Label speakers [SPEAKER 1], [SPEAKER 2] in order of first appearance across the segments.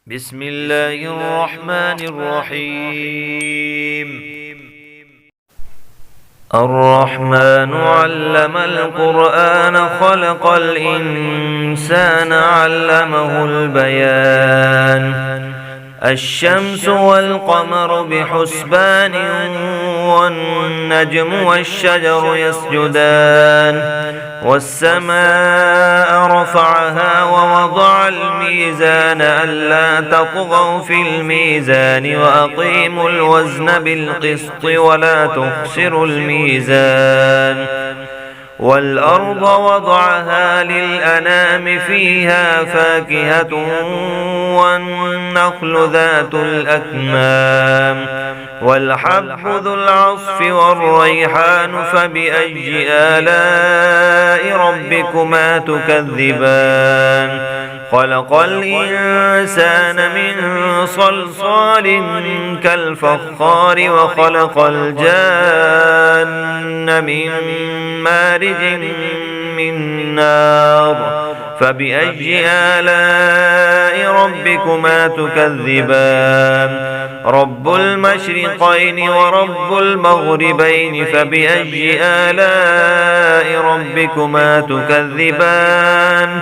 [SPEAKER 1] بسم الله الرحمن الرحيم. الرحمن علم القرآن خلق الإنسان علمه البيان. الشمس والقمر بحسبان والنجم والشجر يسجدان والسماء رفعها ووضع الميزان ألا تطغوا في الميزان وأقيموا الوزن بالقسط ولا تخسروا الميزان والأرض وضعها للأنام فيها فاكهة والنخل ذات الأكمام والحب ذو العصف والريحان فبأي آلاء ربكما تكذبان. خلق الإنسان من صلصال كالفخار وخلق الجان من مارج من نار فبأي آلاء ربكما تكذبان. رب المشرقين ورب المغربين فبأي آلاء ربكما تكذبان.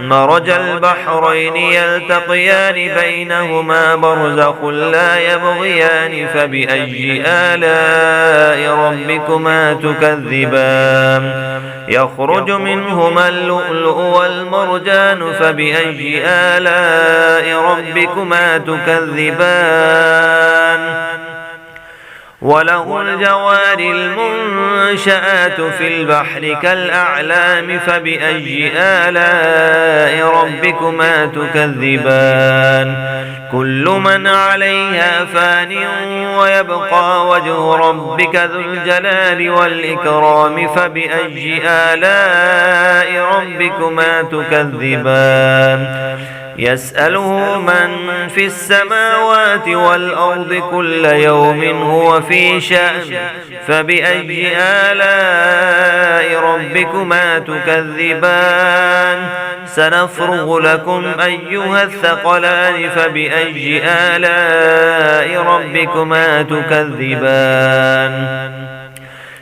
[SPEAKER 1] مرج البحرين يلتقيان بينهما برزخ لا يبغيان فبأي آلاء ربكما تكذبان. يخرج منهما اللؤلؤ والمرجان فبأي آلاء ربكما تكذبان. وله الجوار المنشآت في البحر كالأعلام فبأي آلاء ربكما تكذبان. كل من عليها فان ويبقى وجه ربك ذو الجلال والإكرام فبأي آلاء ربكما تكذبان. يسأله من في السماوات والأرض كل يوم هو في شأن فبأي آلاء ربكما تكذبان. سنفرغ لكم أيها الثقلان فبأي آلاء ربكما تكذبان.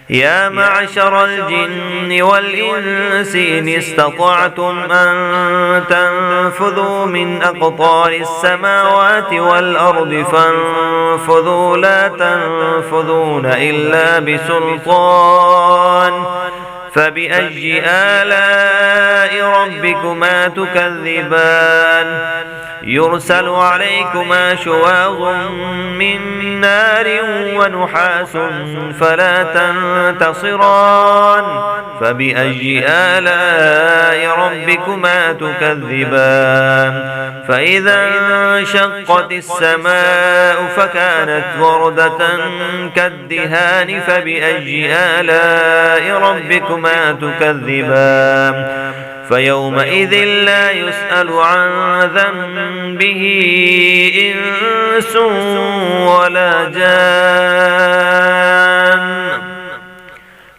[SPEAKER 1] يا معشر الجن والإنس إن استطعتم أن تنفذوا من أقطار السماوات والأرض فانفذوا لا تنفذون إلا بسلطان فبأي آلاء ربكما تكذبان. يرسل عليكما شواظ من نار ونحاس فلا تنتصران فبأي آلاء ربكما تكذبان. فإذا انشقت السماء فكانت وردة كالدهان فبأي آلاء ربكما تكذبان. فيومئذ لا يسأل عن ذنبه إنس ولا جان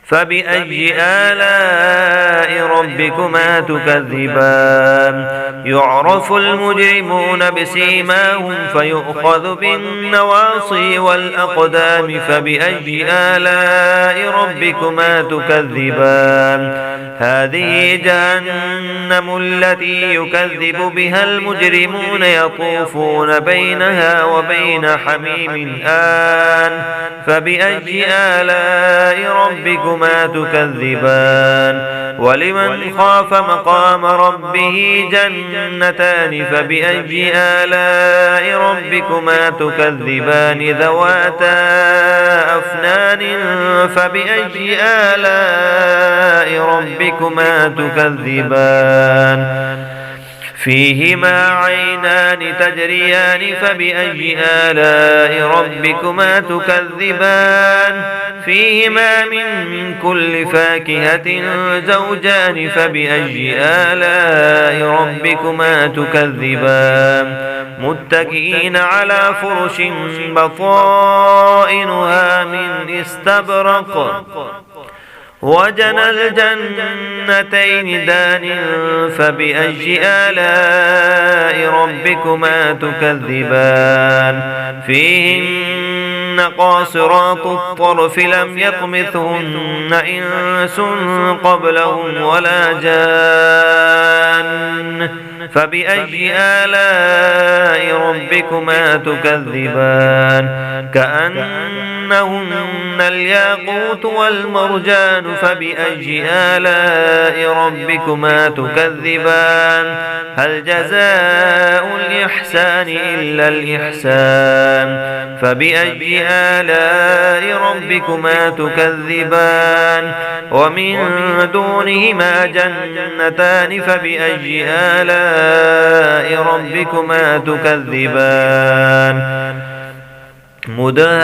[SPEAKER 1] فبأي آلاء ربكما تكذبان. يعرف المجرمون بسيماهم فيؤخذ بالنواصي والأقدام فبأي آلاء ربكما تكذبان. هذه جهنم التي يكذب بها المجرمون يطوفون بينها وبين حميم آن فبأي آلاء ربكما تكذبان. ولمن خاف مقام ربه جنتان فبأي آلاء ربكما تكذبان. ذواتا أفنان فبأي آلاء ربكما تكذبان. فيهما عينان تجريان فبأي آلاء ربكما تكذبان. فيهما من كل فاكهة زوجان فبأي آلاء ربكما تكذبان. متكئين على فرش بطائنها من استبرق وجنى الجنتين دان فبأي آلاء ربكما تكذبان فيهن قاصرات الطرف لم يطمثهن إنس قبلهم ولا جان فبأي آلاء ربكما تكذبان كأنهن الياقوت والمرجان فبأي آلاء ربكما تكذبان هل جزاء الإحسان إلا الإحسان فبأي آلاء ربكما تكذبان ومن دونهما جنتان فبأي آلاء ربكما تكذبان مدهامتان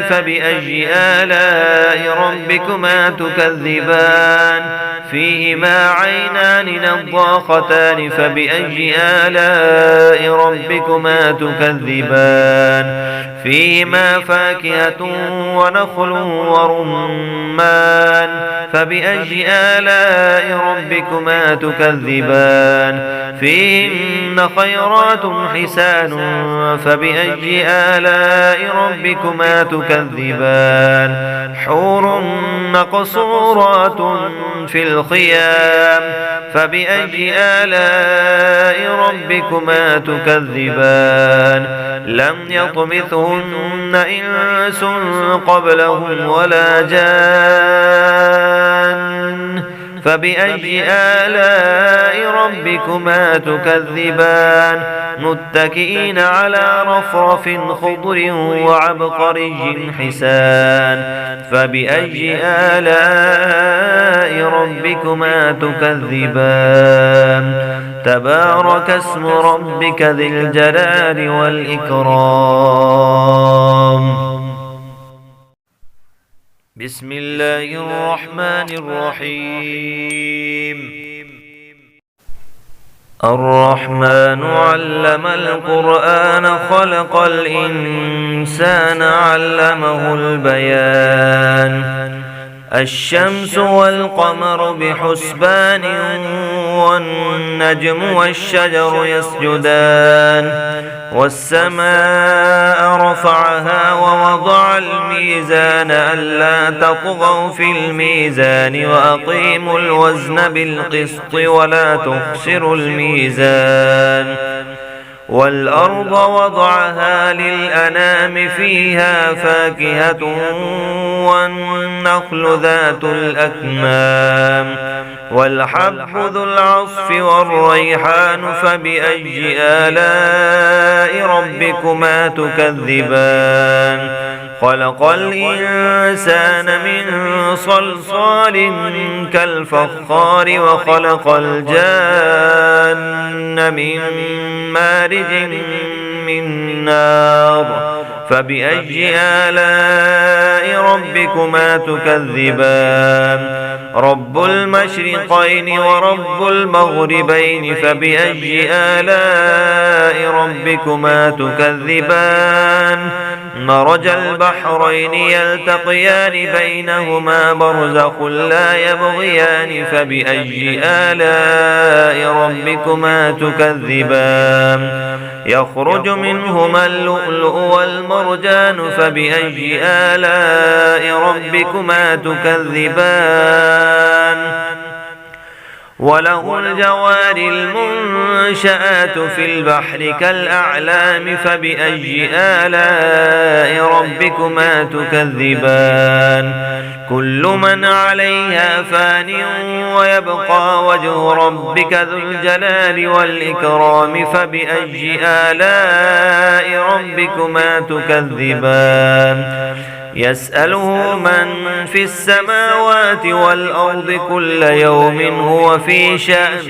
[SPEAKER 1] فبأي آلاء ربكما تكذبان فيهما عينان نضاختان فبأي آلاء ربكما تكذبان فيهما فاكهة ونخل ورمان فبأي آلاء ربكما تكذبان فيهن خيرات حسان فبأي آلاء ربكما تكذبان حور مقصورات في الخيام فبأي آلاء ربكما تكذبان لم يطمثهن إنس قبلهم ولا جان فبأي آلاء ربكما تكذبان متكئين على رفرف خضر وعبقري حسان فبأي آلاء ربكما تكذبان تبارك اسم ربك ذي الجلال والإكرام بسم الله الرحمن الرحيم الرحمن علم القرآن خلق الإنسان علمه البيان الشمس والقمر بحسبان والنجم والشجر يسجدان والسماء رفعها ووضع الميزان ألا تطغوا في الميزان وأقيموا الوزن بالقسط ولا تخسروا الميزان والأرض وضعها للأنام فيها فاكهة والنخل ذات الأكمام والحب ذو العصف والريحان فبأي آلاء ربكما تكذبان خلق الإنسان من صلصال كالفخار وخلق الجان من مارج من نار فبأي آلاء ربكما تكذبان رب المشرقين ورب المغربين فبأي آلاء ربكما تكذبان مرج البحرين يلتقيان بينهما برزخ لا يبغيان فبأي آلاء ربكما تكذبان يخرج منهما اللؤلؤ والمرجان فبأي آلاء ربكما تكذبان وله الجوار المنشآت في البحر كالأعلام فبأي آلاء ربكما تكذبان كل من عليها فان ويبقى وجه ربك ذو الجلال والإكرام فبأي آلاء ربكما تكذبان يسأله من في السماوات والأرض كل يوم هو في شأن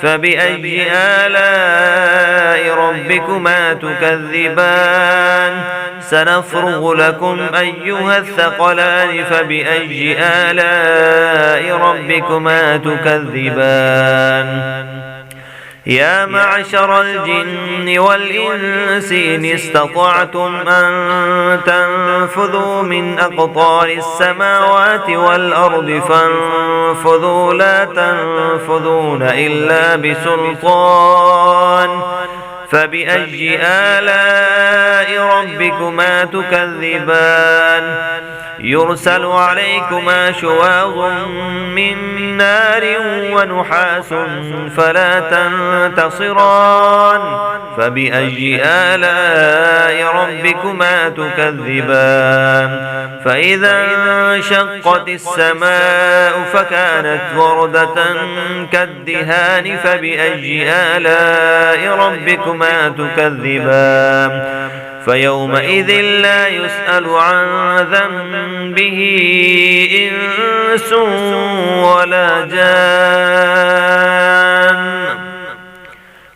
[SPEAKER 1] فبأي آلاء ربكما تكذبان سنفرغ لكم أيها الثقلان فبأي آلاء ربكما تكذبان يا معشر الجن والإنس إن استطعتم أن تنفذوا من أقطار السماوات والأرض فانفذوا لا تنفذون إلا بسلطان فبأي آلاء ربكما تكذبان يرسل عليكما شواظ من نار ونحاس فلا تنتصران فبأي آلاء ربكما تكذبان فإذا انشقت السماء فكانت وردة كالدهان فبأي آلاء ربكما تكذبان فيومئذ لا يسأل عن ذنبه إنس ولا جان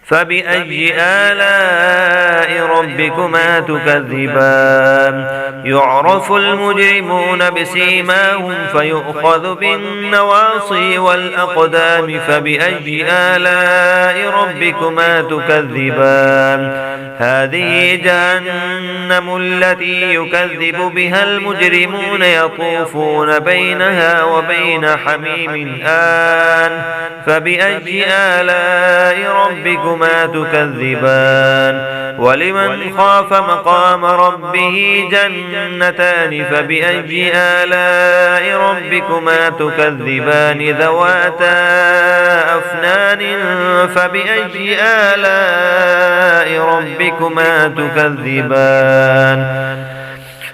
[SPEAKER 1] فبأي آلاء ربكما تكذبان يعرف المجرمون بسيماهم فيؤخذ بالنواصي والأقدام فبأي آلاء ربكما تكذبان هذه جهنم التي يكذب بها المجرمون يطوفون بينها وبين حميم آن فبأي آلاء ربكما تكذبان ولمن خاف مقام ربه جنتان فبأي آلاء ربكما تكذبان ذواتا أفنان فبأي آلاء ربكما تكذبان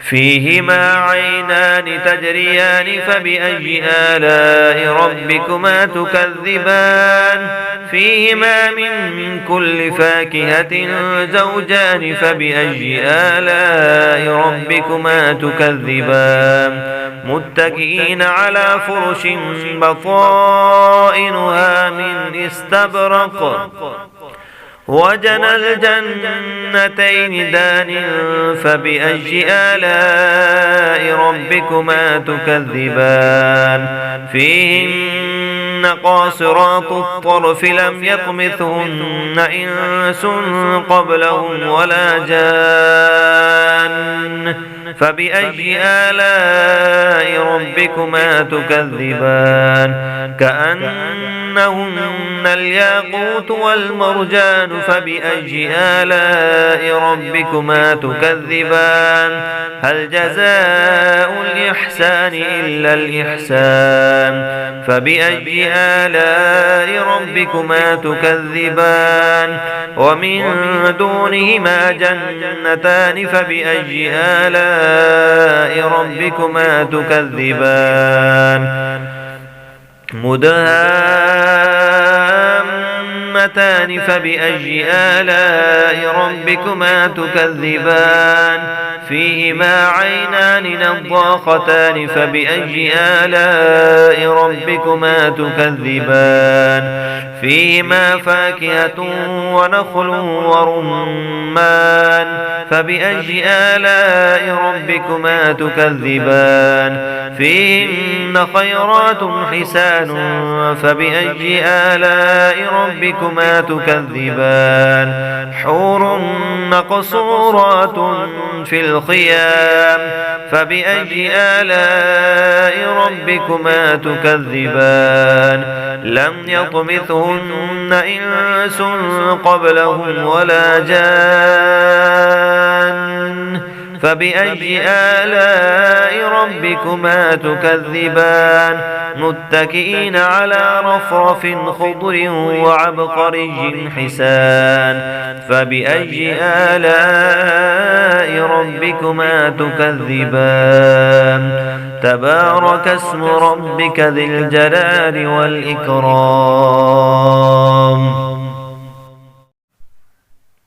[SPEAKER 1] فيهما عينان تجريان فبأي آلاء ربكما تكذبان فيهما من كل فاكهة زوجان فبأي آلاء ربكما تكذبان متكئين على فرش بطائنها من استبرق وجنى الجنتين دان فبأي آلاء ربكما تكذبان فيهن قاصرات الطرف لم يطمثهن إنس قبلهم ولا جان فبأي آلاء ربكما تكذبان كأنهن الياقوت والمرجان فبأي آلاء ربكما تكذبان هل جزاء الإحسان إلا الإحسان فبأي آلاء ربكما تكذبان ومن دونهما جنتان فبأي آلاء ربكما تكذبان مدهامتان فبأي آلاء ربكما تكذبان فيهما عينان نضاختان فبأي آلاء ربكما تكذبان فيهما فاكهة ونخل ورمان فبأي آلاء ربكما تكذبان فيهن خيرات حسان فبأي آلاء ربكما تكذبان حور مقصورات في الخيام فبأي آلاء ربكما تكذبان لم يطمثهن إنس قبلهم ولا جان فبأي آلاء ربكما تكذبان متكئين على رفرف خضر وعبقري حسان فبأي آلاء ربكما تكذبان تبارك اسم ربك ذي الجلال والإكرام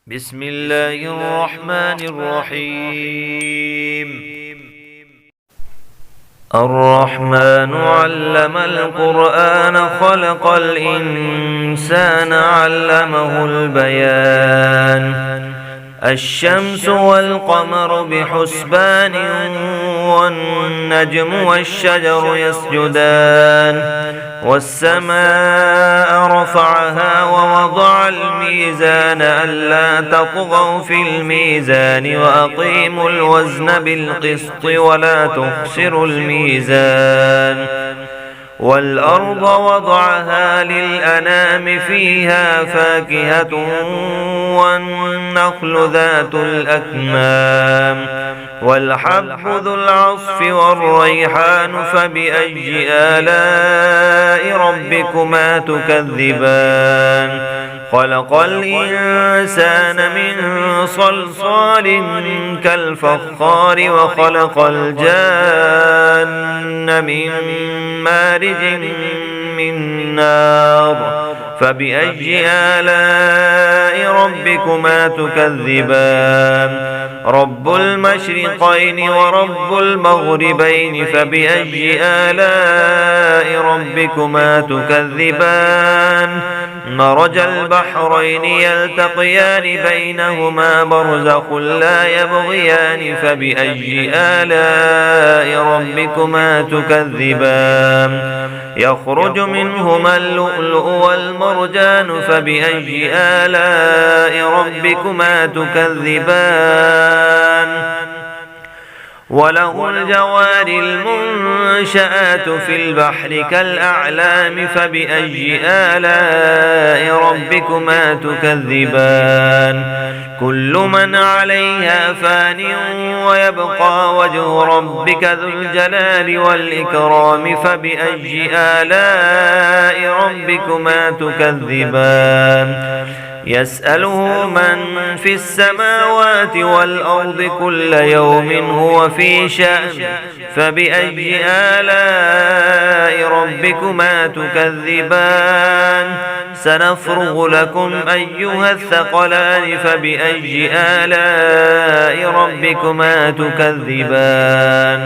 [SPEAKER 1] بسم الله الرحمن الرحيم الرحمن علم القرآن خلق الإنسان علمه البيان الشمس والقمر بحسبان والنجم والشجر يسجدان والسماء رفعها ووضع الميزان ألا تطغوا في الميزان وأقيموا الوزن بالقسط ولا تخسروا الميزان والأرض وضعها للأنام فيها فاكهة والنخل ذات الأكمام والحب ذو العصف والريحان فبأي آلاء ربكما تكذبان خلق الإنسان من صلصال كالفخار وخلق الجان من مارج من نار فبأي آلاء ربكما تكذبان رب المشرقين ورب المغربين فبأي آلاء ربكما تكذبان مرج البحرين يلتقيان بينهما برزخ لا يبغيان فبأي آلاء ربكما تكذبان يخرج منهما اللؤلؤ والمرجان فبأي آلاء ربكما تكذبان وله الجوار المنشآت في البحر كالأعلام فبأي آلاء ربكما تكذبان كل من عليها فان ويبقى وجه ربك ذو الجلال والإكرام فبأي آلاء ربكما تكذبان يسأله من في السماوات والأرض كل يوم هو في شأن فبأي آلاء ربكما تكذبان سنفرغ لكم أيها الثقلان فبأي آلاء ربكما تكذبان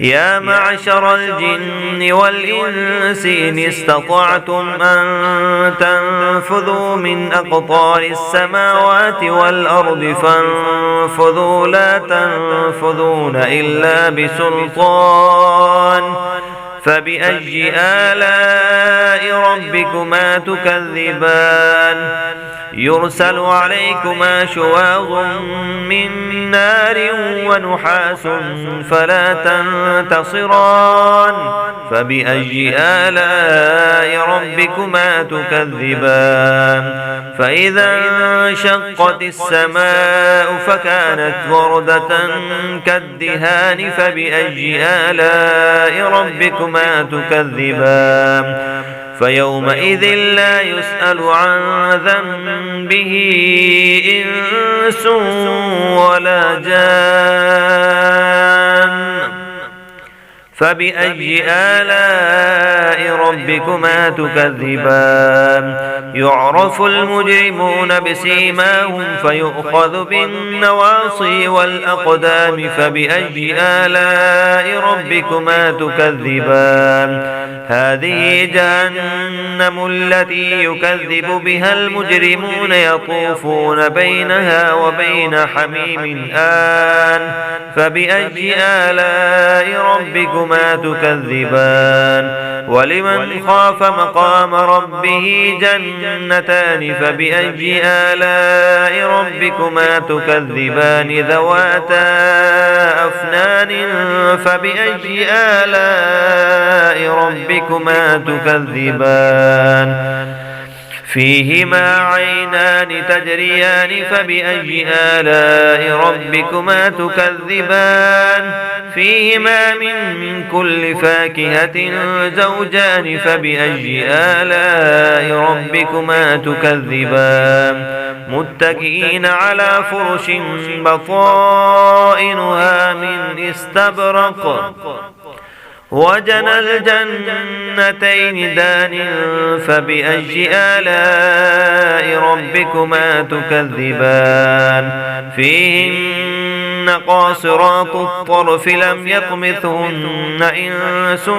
[SPEAKER 1] يا معشر الجن والإنس إن استطعتم أن تنفذوا من أقطار السماوات والأرض فانفذوا لا تنفذون إلا بسلطان فبأي آلاء ربكما تكذبان يرسل عليكما شواظ من نار ونحاس فلا تنتصران فبأي آلاء ربكما تكذبان فإذا انشقت السماء فكانت وردة كالدهان فبأي آلاء ربكما تكذبان فيومئذ لا يسأل عن ذنبه إنس ولا جان فبأي آلاء ربكما تكذبان يعرف المجرمون بسيماهم فيؤخذ بالنواصي والأقدام فبأي آلاء ربكما تكذبان هذه جهنم التي يكذب بها المجرمون يطوفون بينها وبين حميم آن فبأي آلاء ربكما تكذبان ولمن خاف مقام ربه جنتان فبأي آلاء ربكما تكذبان ذواتا أفنان فبأي آلاء ربكما تكذبان فيهما عينان تجريان فبأي آلاء ربكما تكذبان فيهما من كل فاكهة زوجان فبأي آلاء ربكما تكذبان متكئين على فرش بطائنها من استبرق وجنى الجنتين دان فبأي آلاء ربكما تكذبان فيهن قاصرات الطرف لم يطمثهن إنس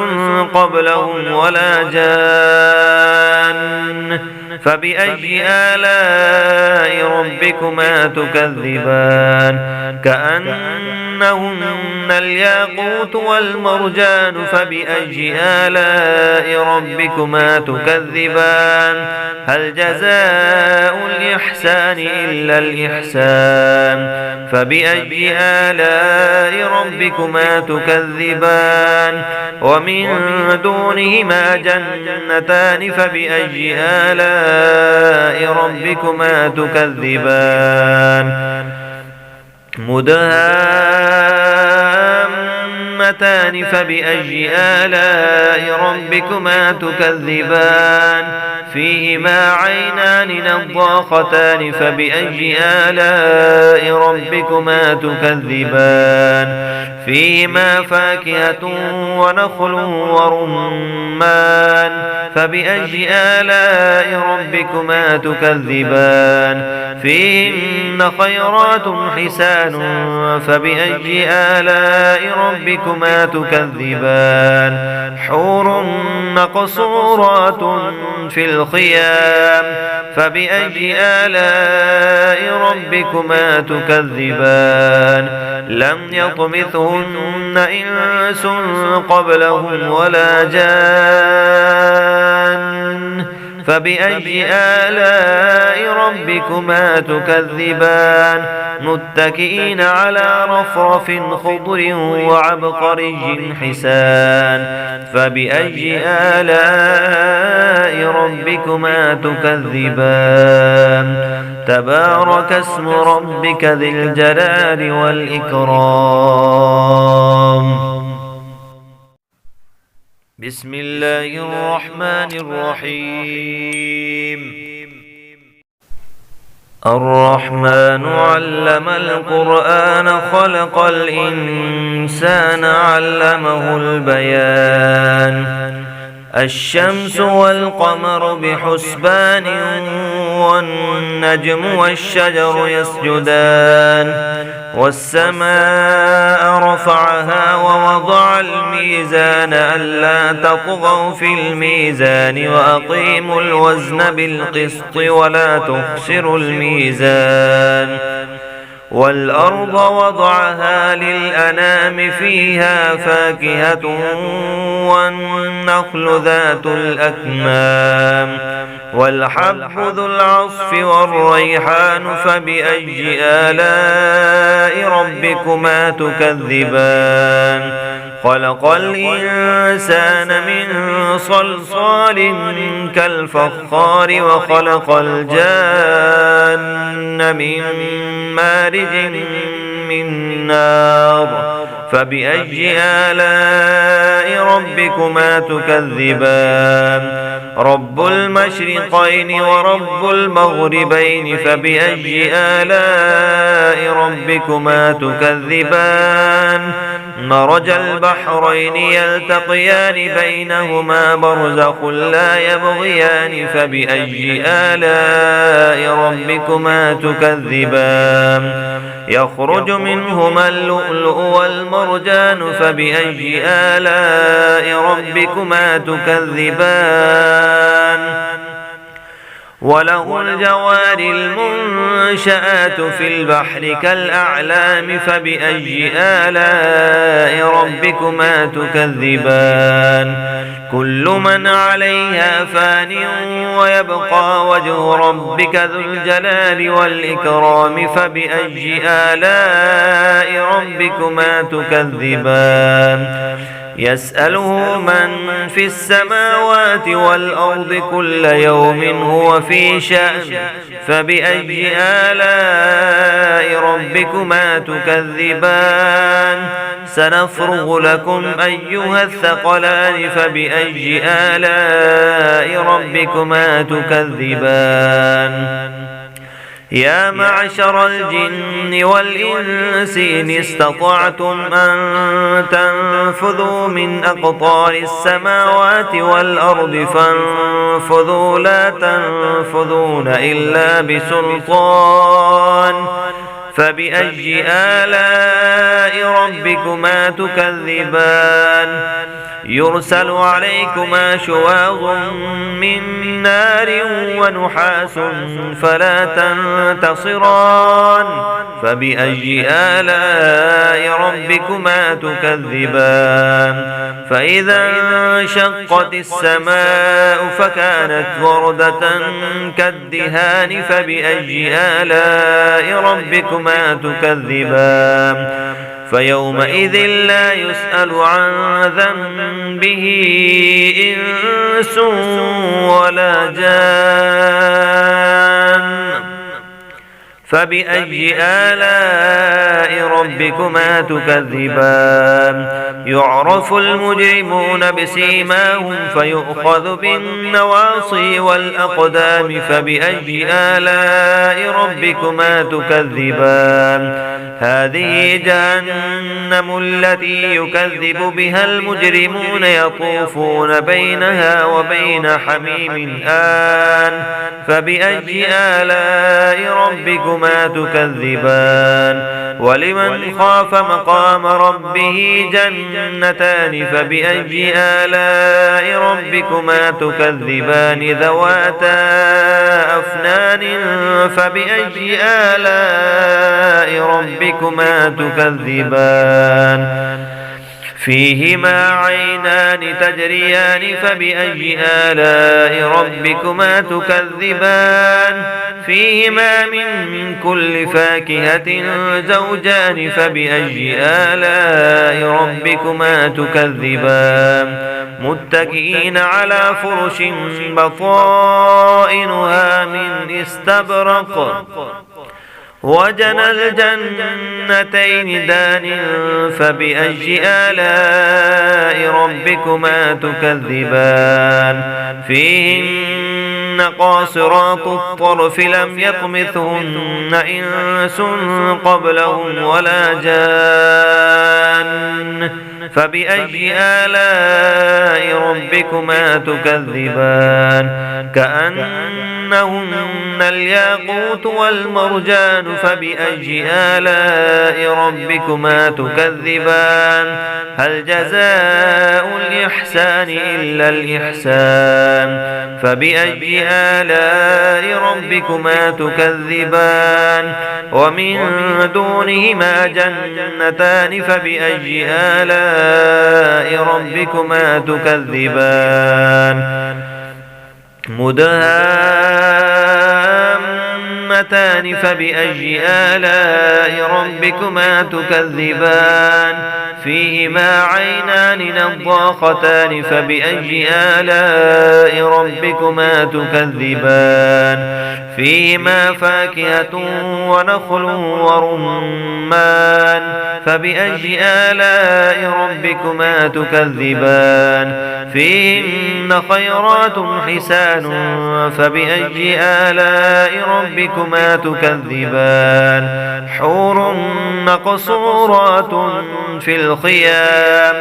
[SPEAKER 1] قبلهم ولا جان فبأي آلاء ربكما تكذبان كأن كأنهن الياقوت والمرجان فبأي آلاء ربكما تكذبان هل جزاء الإحسان إلا الإحسان فبأي آلاء ربكما تكذبان ومن دونهما جنتان فبأي آلاء ربكما تكذبان مدهامتان فبأي آلاء ربكما تكذبان فيهما عينان نضاختان فبأي آلاء ربكما تكذبان فيهما فاكهة ونخل ورمان فبأي آلاء ربكما تكذبان فيهن خيرات حسان فبأي آلاء ربكما تكذبان حور مقصورات في الخيام فبأي آلاء ربكما تكذبان لم يطمثهن إنس قبلهم ولا جان فبأي آلاء ربكما تكذبان متكئين على رفرف خضر وعبقري حسان فبأي آلاء ربكما تكذبان تبارك اسم ربك ذي الجلال والإكرام بسم الله الرحمن الرحيم الرحمن علم القرآن خلق الإنسان علمه البيان الشمس والقمر بحسبان والنجم والشجر يسجدان والسماء رفعها ووضع الميزان ألا تطغوا في الميزان وأقيموا الوزن بالقسط ولا تخسروا الميزان والأرض وضعها للأنام فيها فاكهة والنخل ذات الأكمام والحب ذو العصف والريحان فبأي آلاء ربكما تكذبان خلق الإنسان من صلصال كالفخار وخلق الجان من مارج من نار فبأي آلاء ربكما تكذبان رب المشرقين ورب المغربين فبأي آلاء ربكما تكذبان مرج البحرين يلتقيان بينهما برزخ لا يبغيان فبأي آلاء ربكما تكذبان يخرج منهما اللؤلؤ والمرجان فبأي آلاء ربكما تكذبان وله الجوار المنشآت في البحر كالأعلام فبأي آلاء ربكما تكذبان كل من عليها فان ويبقى وجه ربك ذو الجلال والإكرام فبأي آلاء ربكما تكذبان يسأله من في السماوات والأرض كل يوم هو في شأن فبأي آلاء ربكما تكذبان سنفرغ لكم أيها الثقلان فبأي آلاء ربكما تكذبان يا معشر الجن والإنس إن استطعتم أن تنفذوا من أقطار السماوات والأرض فانفذوا لا تنفذون إلا بسلطان فبأي آلاء ربكما تكذبان يرسل عليكما شواظ من نار ونحاس فلا تنتصران فبأي آلاء ربكما تكذبان فإذا انشقت السماء فكانت وردة كالدهان فبأي آلاء ربكما تكذبان فيومئذ لا يسأل عن ذنبه إنس ولا جان فبأي آلاء ربكما تكذبان يعرف المجرمون بسيماهم فيؤخذ بالنواصي والأقدام فبأي آلاء ربكما تكذبان هذه جهنم التي يكذب بها المجرمون يطوفون بينها وبين حميم آن فبأي آلاء ربكما تكذبان ولمن خاف مقام ربه جنتان فبأي آلاء ربكما تكذبان ذواتا أفنان فبأي آلاء ربكما تكذبان فيهما عينان تجريان فبأي آلاء ربكما تكذبان فيهما من كل فاكهة زوجان فبأي آلاء ربكما تكذبان متكئين على فرش بطائنها من استبرق وجنى الجنتين دان فبأي آلاء ربكما تكذبان فيهن قاصرات الطرف لم يطمثهن إنس قبلهم ولا جان فبأي آلاء ربكما تكذبان كأنهن الياقوت والمرجان فبأي آلاء ربكما تكذبان هل جزاء الإحسان إلا الإحسان فبأي آلاء ربكما تكذبان ومن دونهما جنتان فبأي آلاء ربكما تكذبان مدهامتان فبأي آلاء ربكما تكذبان فيهما عينان نضاختان فبأي آلاء ربكما تكذبان فيهما فاكهة ونخل ورمان فبأي آلاء ربكما تكذبان فيهن خيرات حسان فبأي آلاء ربكما تكذبان حور مقصورات في الخيام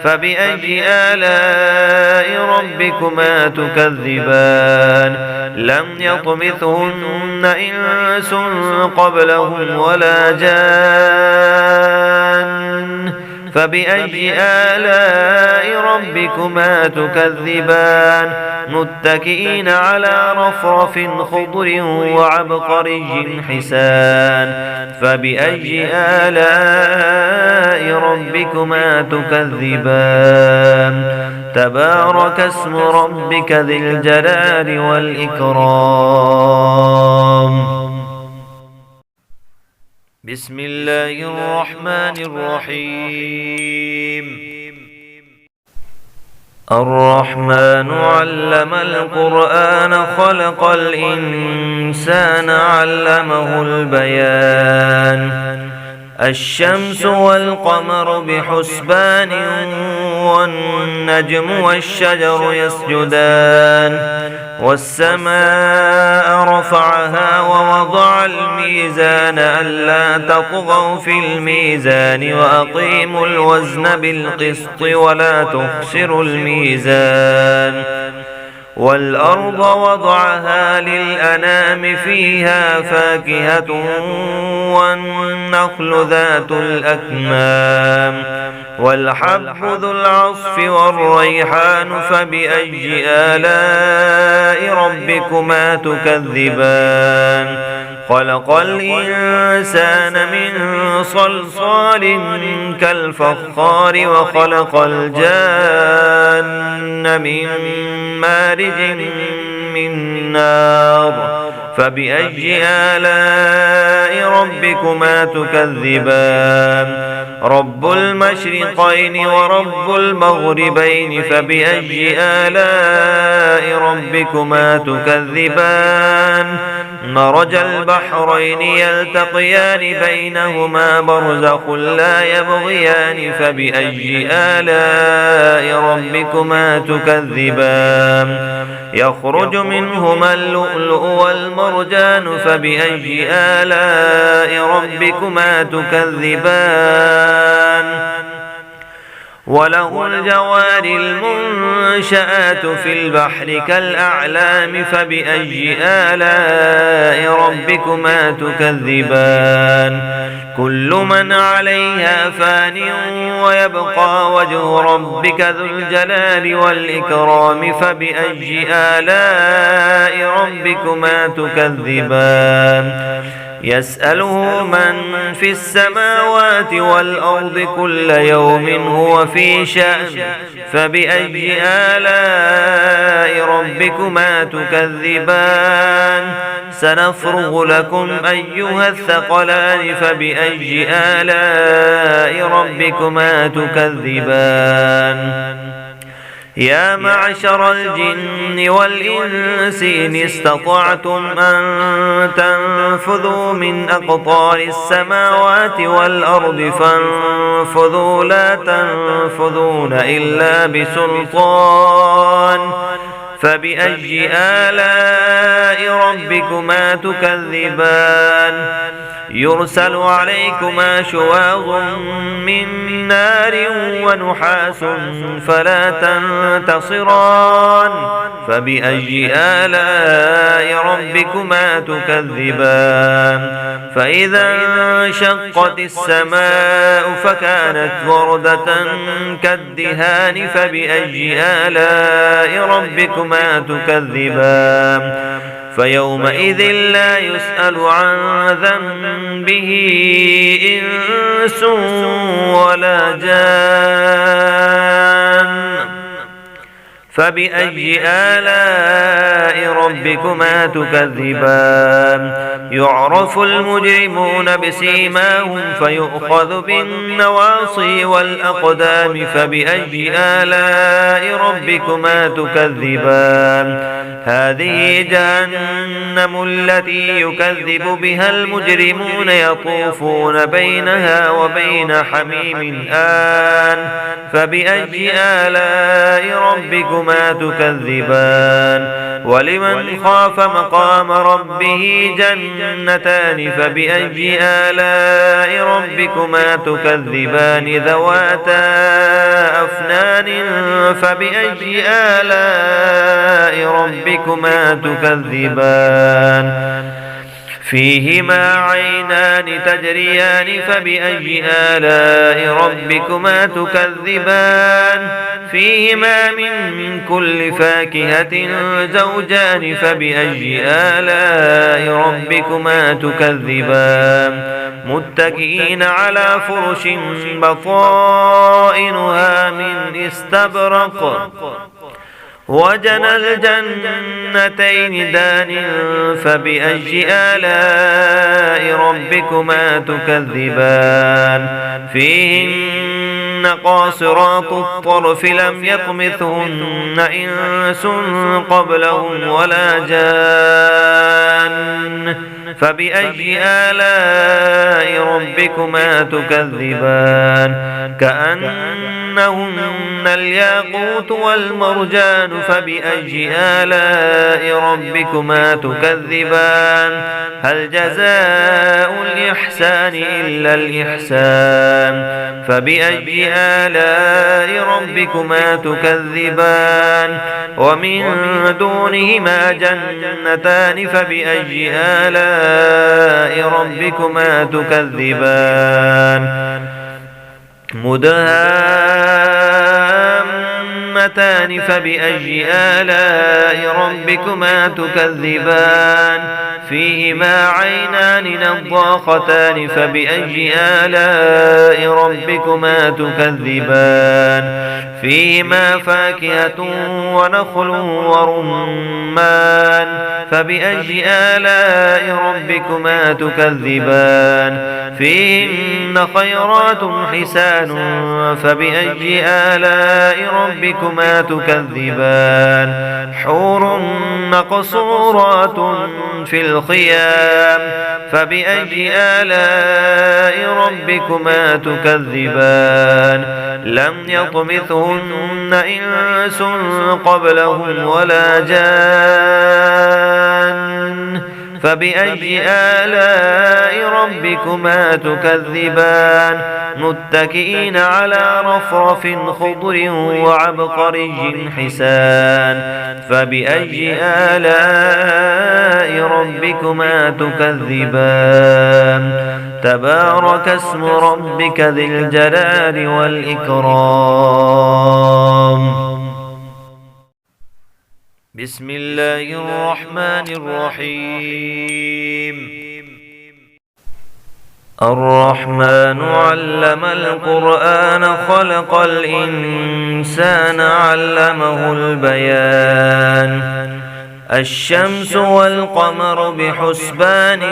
[SPEAKER 1] فبأي آلاء ربكما تكذبان لم يطمثهن إنس قبلهم ولا جان فبأي آلاء ربكما تكذبان متكئين على رفرف خضر وعبقري حسان فبأي آلاء ربكما تكذبان تبارك اسم ربك ذي الجلال والإكرام بسم الله الرحمن الرحيم الرحمن علم القرآن خلق الإنسان علمه البيان الشمس والقمر بحسبان والنجم والشجر يسجدان والسماء رفعها ووضع الميزان ألا تطغوا في الميزان وأقيموا الوزن بالقسط ولا تخسروا الميزان والأرض وضعها للأنام فيها فاكهة والنخل ذات الأكمام والحب ذو العصف والريحان فبأي آلاء ربكما تكذبان خلق الإنسان من صلصال كالفخار وخلق الجان من مارج من نار فبأي آلاء ربكما تكذبان رب المشرقين ورب المغربين فبأي آلاء ربكما تكذبان مرج البحرين يلتقيان بينهما برزخ لا يبغيان فبأي آلاء ربكما تكذبان يخرج منهما اللؤلؤ والمرجان فبأي آلاء ربكما تكذبان وله الجوار المنشآت في البحر كالأعلام فبأي آلاء ربكما تكذبان كل من عليها فان ويبقى وجه ربك ذو الجلال والإكرام فبأي آلاء ربكما تكذبان يسأله من في السماوات والأرض كل يوم هو في شأن فبأي آلاء ربكما تكذبان سنفرغ لكم أيها الثقلان فبأي آلاء ربكما تكذبان يا معشر الجن والإنس إن استطعتم أن تنفذوا من أقطار السماوات والأرض فانفذوا لا تنفذون إلا بسلطان فبأي آلاء ربكما تكذبان يرسل عليكما شواظ من نار ونحاس فلا تنتصران فبأي آلاء ربكما تكذبان فإذا انشقت السماء فكانت وردة كالدهان فبأي آلاء ربكما تكذبان فيومئذ لا يسأل عن ذنبه إنس ولا جان فبأي آلاء ربكما تكذبان يعرف المجرمون بسيماهم فيؤخذ بالنواصي والأقدام فبأي آلاء ربكما تكذبان هذه جهنم التي يكذب بها المجرمون يطوفون بينها وبين حميم آن فبأي آلاء ربكما تكذبان ولمن خاف مقام ربه جنتان فبأي آلاء ربكما تكذبان ذواتا أفنان فبأي آلاء ربكما تكذبان فيهما عينان تجريان فبأي آلاء ربكما تكذبان فيهما من كل فاكهة زوجان فبأي آلاء ربكما تكذبان متكئين على فرش بطائنها من استبرق وجنى الجنتين دان فبأي آلاء ربكما تكذبان فيهن قاصرات الطرف لم يطمثهن إنس قبلهم ولا جان فبأي آلاء ربكما تكذبان كأن كأنهن الياقوت والمرجان فبأي آلاء ربكما تكذبان هل جزاء الإحسان إلا الإحسان فبأي آلاء ربكما تكذبان ومن دونهما جنتان فبأي آلاء ربكما تكذبان مدهامتان فبأي آلاء ربكما تكذبان فيهما عينان نضاختان فبأي آلاء ربكما تكذبان فيهما فاكهة ونخل ورمان فبأي آلاء ربكما تكذبان فيهن خيرات حسان فبأي آلاء ربكما تكذبان حور مقصورات في الخيام فبأي آلاء ربكما تكذبان لم يطمثهن إنس قبلهم ولا جان فبأي آلاء ربكما تكذبان متكئين على رفرف خضر وعبقري حسان فبأي آلاء ربكما تكذبان تبارك اسم ربك ذي الجلال والإكرام بسم الله الرحمن الرحيم الرحمن علم القرآن خلق الإنسان علمه البيان الشمس والقمر بحسبان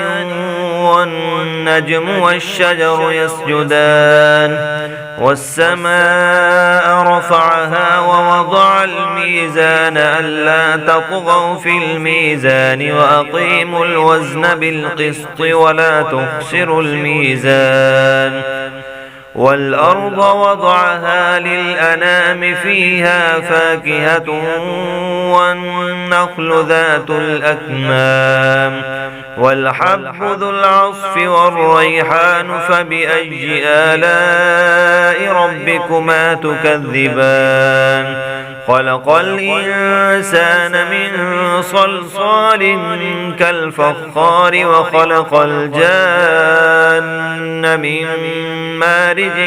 [SPEAKER 1] والنجم والشجر يسجدان والسماء رفعها ووضع الميزان ألا تطغوا في الميزان وأقيموا الوزن بالقسط ولا تخسروا الميزان والأرض وضعها للأنام فيها فاكهة والنخل ذات الأكمام والحب ذو العصف والريحان فبأي آلاء ربكما تكذبان خلق الإنسان من صلصال كالفخار وخلق الجان من مارج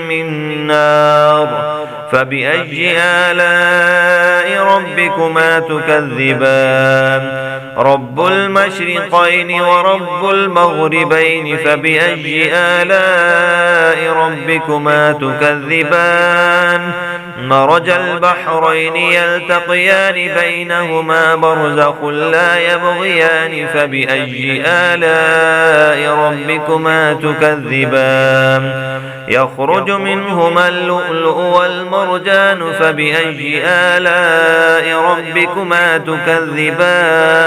[SPEAKER 1] من نار فبأي آلاء ربكما تكذبان رب المشرقين ورب المغربين فبأي آلاء ربكما تكذبان مرج البحرين يلتقيان بينهما برزخ لا يبغيان فبأي آلاء ربكما تكذبان يخرج منهما اللؤلؤ والمرجان فبأي آلاء ربكما تكذبان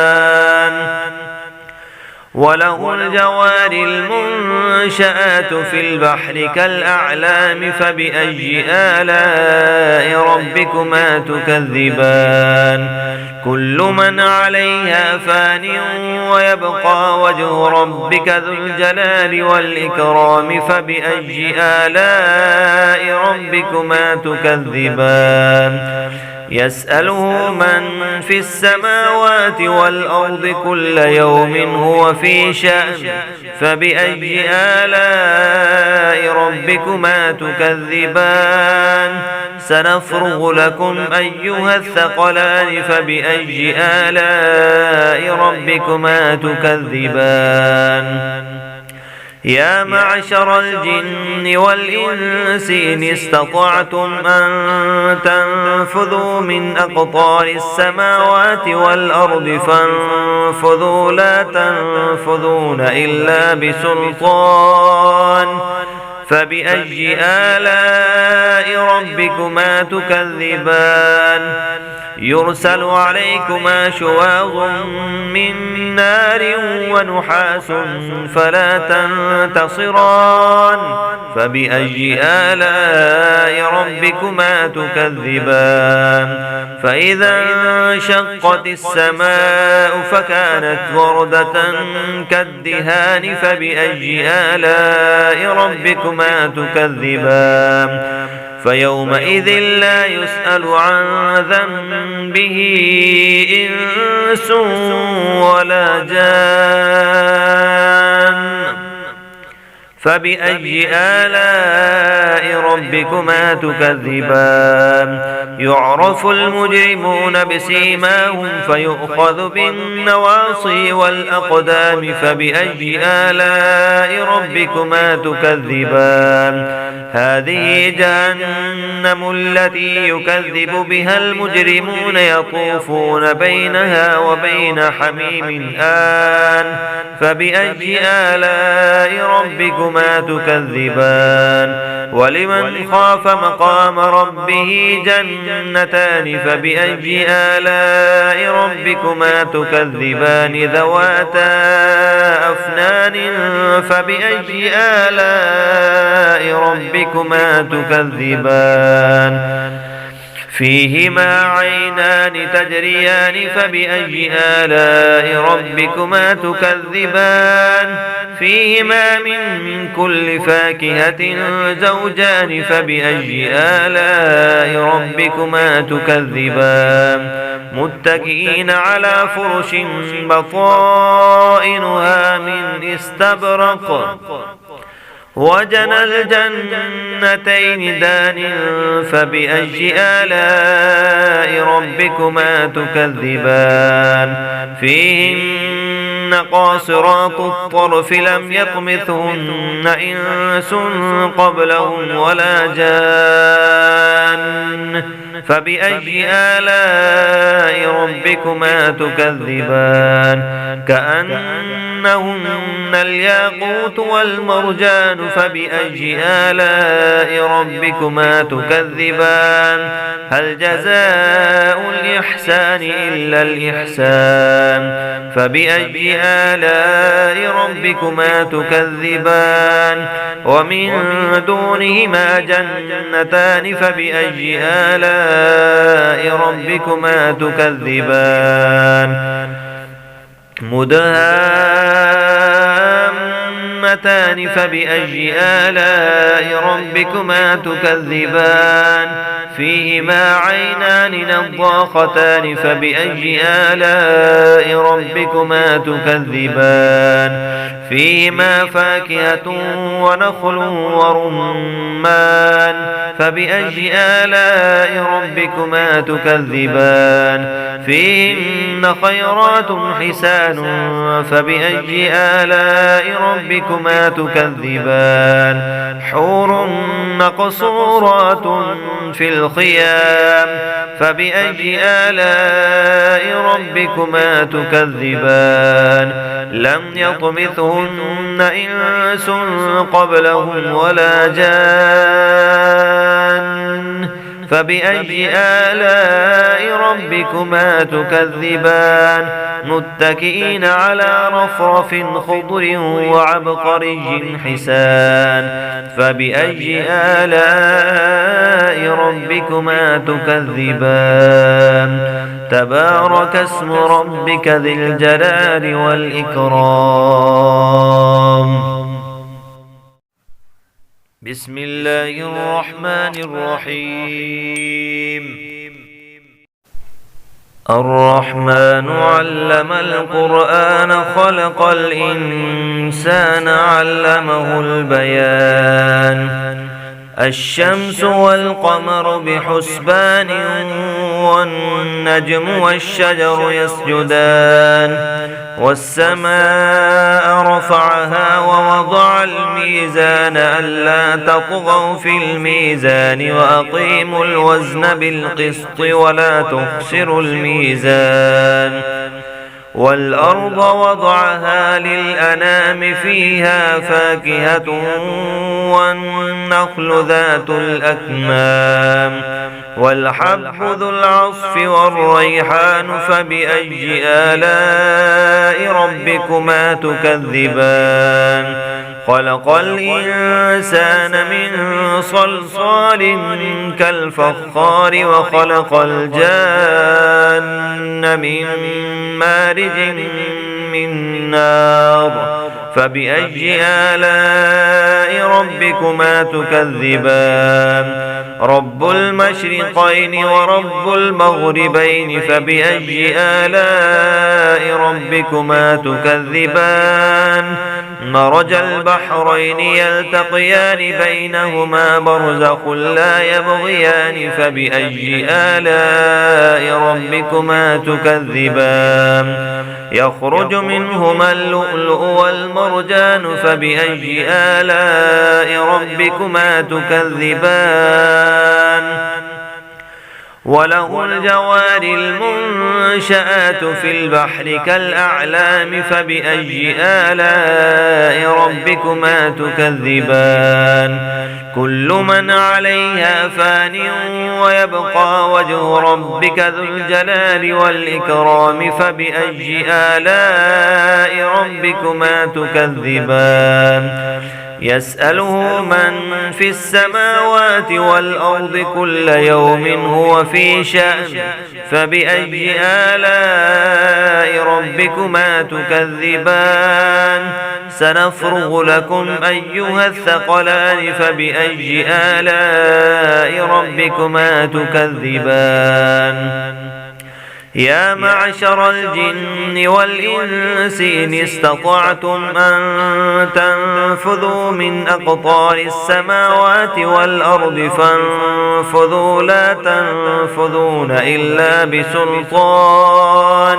[SPEAKER 1] وله الجوار المنشآت في البحر كالأعلام فبأي آلاء ربكما تكذبان كل من عليها فان ويبقى وجه ربك ذو الجلال والإكرام فبأي آلاء ربكما تكذبان يسأله من في السماوات والأرض كل يوم هو في شأن فبأي آلاء ربكما تكذبان سنفرغ لكم أيها الثقلان فبأي آلاء ربكما تكذبان يا معشر الجن والإنس إن استطعتم أن تنفذوا من أقطار السماوات والأرض فانفذوا لا تنفذون إلا بسلطان فبأي آلاء ربكما تكذبان يرسل عليكما شواظ من نار ونحاس فلا تنتصران فبأي آلاء ربكما تكذبان فإذا انشقت السماء فكانت وردة كالدهان فبأي آلاء ربكما تكذبان فيومئذ لا يسأل عن ذنبه إنس ولا جان فبأي آلاء ربكما تكذبان يعرف المجرمون بسيماهم فيؤخذ بالنواصي والأقدام فبأي آلاء ربكما تكذبان هذه جهنم التي يكذب بها المجرمون يطوفون بينها وبين حميم آن فبأي آلاء ربكما تكذبان ولمن خاف مقام ربه جنتان فبأي آلاء ربكما تكذبان ذواتا أفنان فبأي آلاء ربكما تكذبان فيهما عينان تجريان فبأي آلاء ربكما تكذبان فيهما من كل فاكهة زوجان فبأي آلاء ربكما تكذبان متكئين على فرش بطائنها من استبرق وجنى الجنتين دان فبأي آلاء ربكما تكذبان فيهن قاصرات الطرف لم يطمثهن إنس قبلهم ولا جان فبأي آلاء ربكما تكذبان كأنهن الياقوت والمرجان فبأي آلاء ربكما تكذبان هل جزاء الإحسان إلا الإحسان فبأي آلاء ربكما تكذبان ومن دونهما جنتان فبأي آلاء ربكما تكذبان مدهامتان فبأي آلاء ربكما تكذبان فيهما عينان نضاختان فبأي آلاء ربكما تكذبان فيهما فاكهة ونخل ورمان فبأي آلاء ربكما تكذبان فيهن خيرات حسان فبأي آلاء ربكما تكذبان حور مقصورات في الخيام فبأي آلاء ربكما تكذبان لم يطمثهن إنس قبلهم ولا جان فبأي آلاء ربكما تكذبان متكئين على رفرف خضر وعبقري حسان فبأي آلاء ربكما تكذبان تبارك اسم ربك ذي الجلال والإكرام بسم الله الرحمن الرحيم الرحمن علم القرآن خلق الإنسان علمه البيان الشمس والقمر بحسبان والنجم والشجر يسجدان والسماء رفعها ووضع الميزان ألا تطغوا في الميزان وأقيموا الوزن بالقسط ولا تخسروا الميزان والأرض وضعها للأنام فيها فاكهة والنخل ذات الأكمام والحب ذو العصف والريحان فبأي آلاء ربكما تكذبان خلق الإنسان من صلصال كالفخار وخلق الجان من مارج من نار فبأي آلاء ربكما تكذبان رب المشرقين ورب المغربين فبأي آلاء ربكما تكذبان مرج البحرين يلتقيان بينهما برزخ لا يبغيان فبأي آلاء ربكما تكذبان يخرج منهما اللؤلؤ والمرجان فبأي آلاء ربكما تكذبان وله الجوار المنشآت في البحر كالأعلام فبأي آلاء ربكما تكذبان كل من عليها فان ويبقى وجه ربك ذو الجلال والإكرام فبأي آلاء ربكما تكذبان يسأله من في السماوات والأرض كل يوم هو في شأن فبأي آلاء ربكما تكذبان سنفرغ لكم أيها الثقلان فبأي آلاء ربكما تكذبان يا معشر الجن والإنس إن استطعتم أن تنفذوا من أقطار السماوات والأرض فانفذوا لا تنفذون إلا بسلطان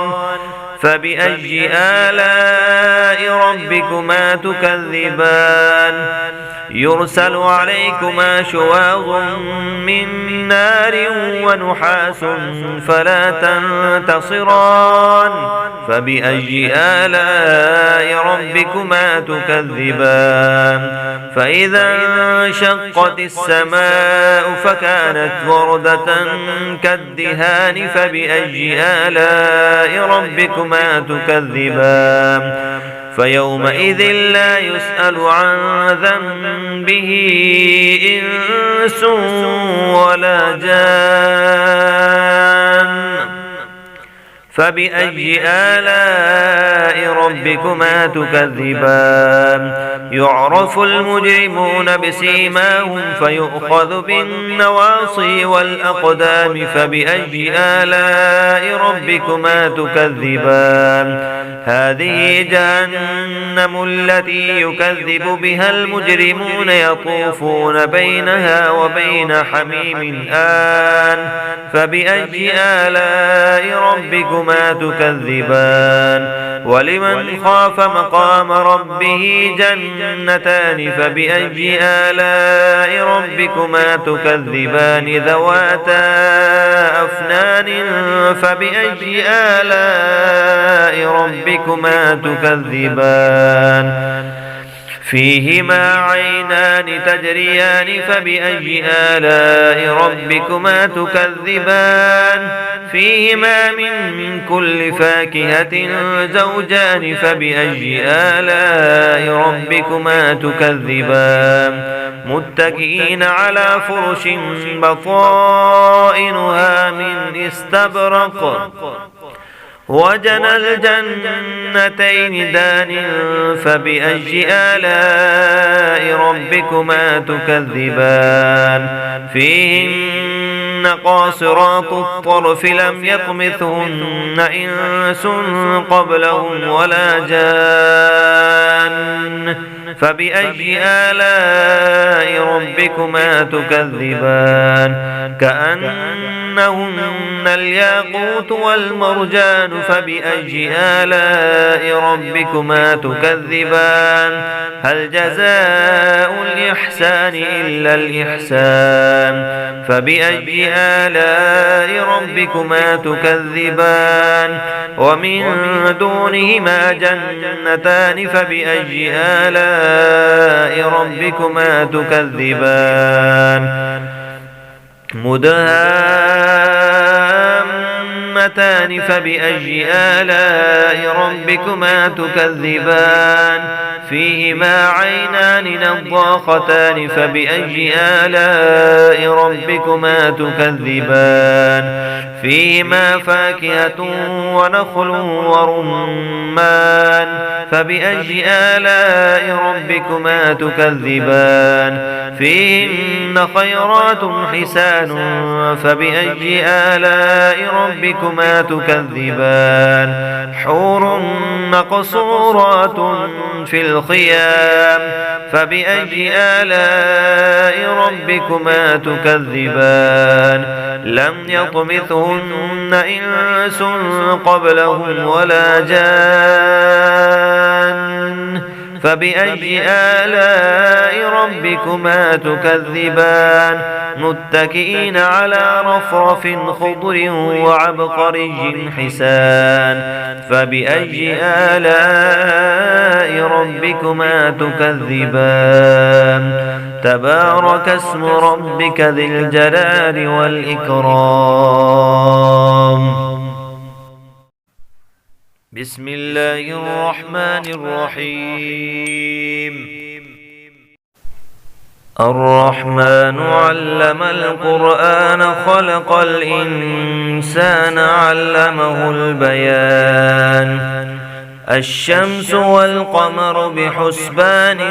[SPEAKER 1] فبأي آلاء ربكما تكذبان يرسل عليكما شواظ من نار ونحاس فلا تنتصران فبأي آلاء ربكما تكذبان فإذا انشقت السماء فكانت وردة كالدهان فبأي آلاء ربكما تكذبان فيومئذ لا يسأل عن ذنبه إنس ولا جان فبأي آلاء ربكما تكذبان يعرف المجرمون بسيماهم فيؤخذ بالنواصي والأقدام فبأي آلاء ربكما تكذبان هذه جهنم التي يكذب بها المجرمون يطوفون بينها وبين حميم آن فبأي آلاء ربكما تكذبان ولمن خاف مقام ربه جنتان فبأي آلاء ربكما تكذبان ذواتا أفنان فبأي آلاء ربكما تكذبان فيهما عينان تجريان فبأي آلاء ربكما تكذبان فيهما من كل فاكهة زوجان فبأي آلاء ربكما تكذبان متكئين على فرش بطائنها من استبرق وجنى الجنتين دان فبأي آلاء ربكما تكذبان فيهن قاصرات الطرف لم يطمثهن إنس قبلهم ولا جان فبأي آلاء ربكما تكذبان كأنهن الياقوت والمرجان فبأي آلاء ربكما تكذبان هل جزاء الإحسان إلا الإحسان فبأي آلاء ربكما تكذبان ومن دونهما جنتان فبأي آلاء ربكما تكذبان مدهامتان فبأي آلاء ربكما تكذبان فيهما عينان نضاختان فبأي آلاء ربكما تكذبان فيهما فاكهة ونخل ورمان فبأي آلاء ربكما تكذبان فيهن خيرات حسان فبأي آلاء ربكما تكذبان حور مقصورات في الخيام فبأي آلاء ربكما تكذبان لم يطمثهن إنس قبلهم ولا جان فبأي آلاء ربكما تكذبان متكئين على رفرف خضر وعبقري حسان فبأي آلاء ربكما تكذبان تبارك اسم ربك ذي الجلال والإكرام بسم الله الرحمن الرحيم الرحمن علم القرآن خلق الإنسان علمه البيان الشمس والقمر بحسبان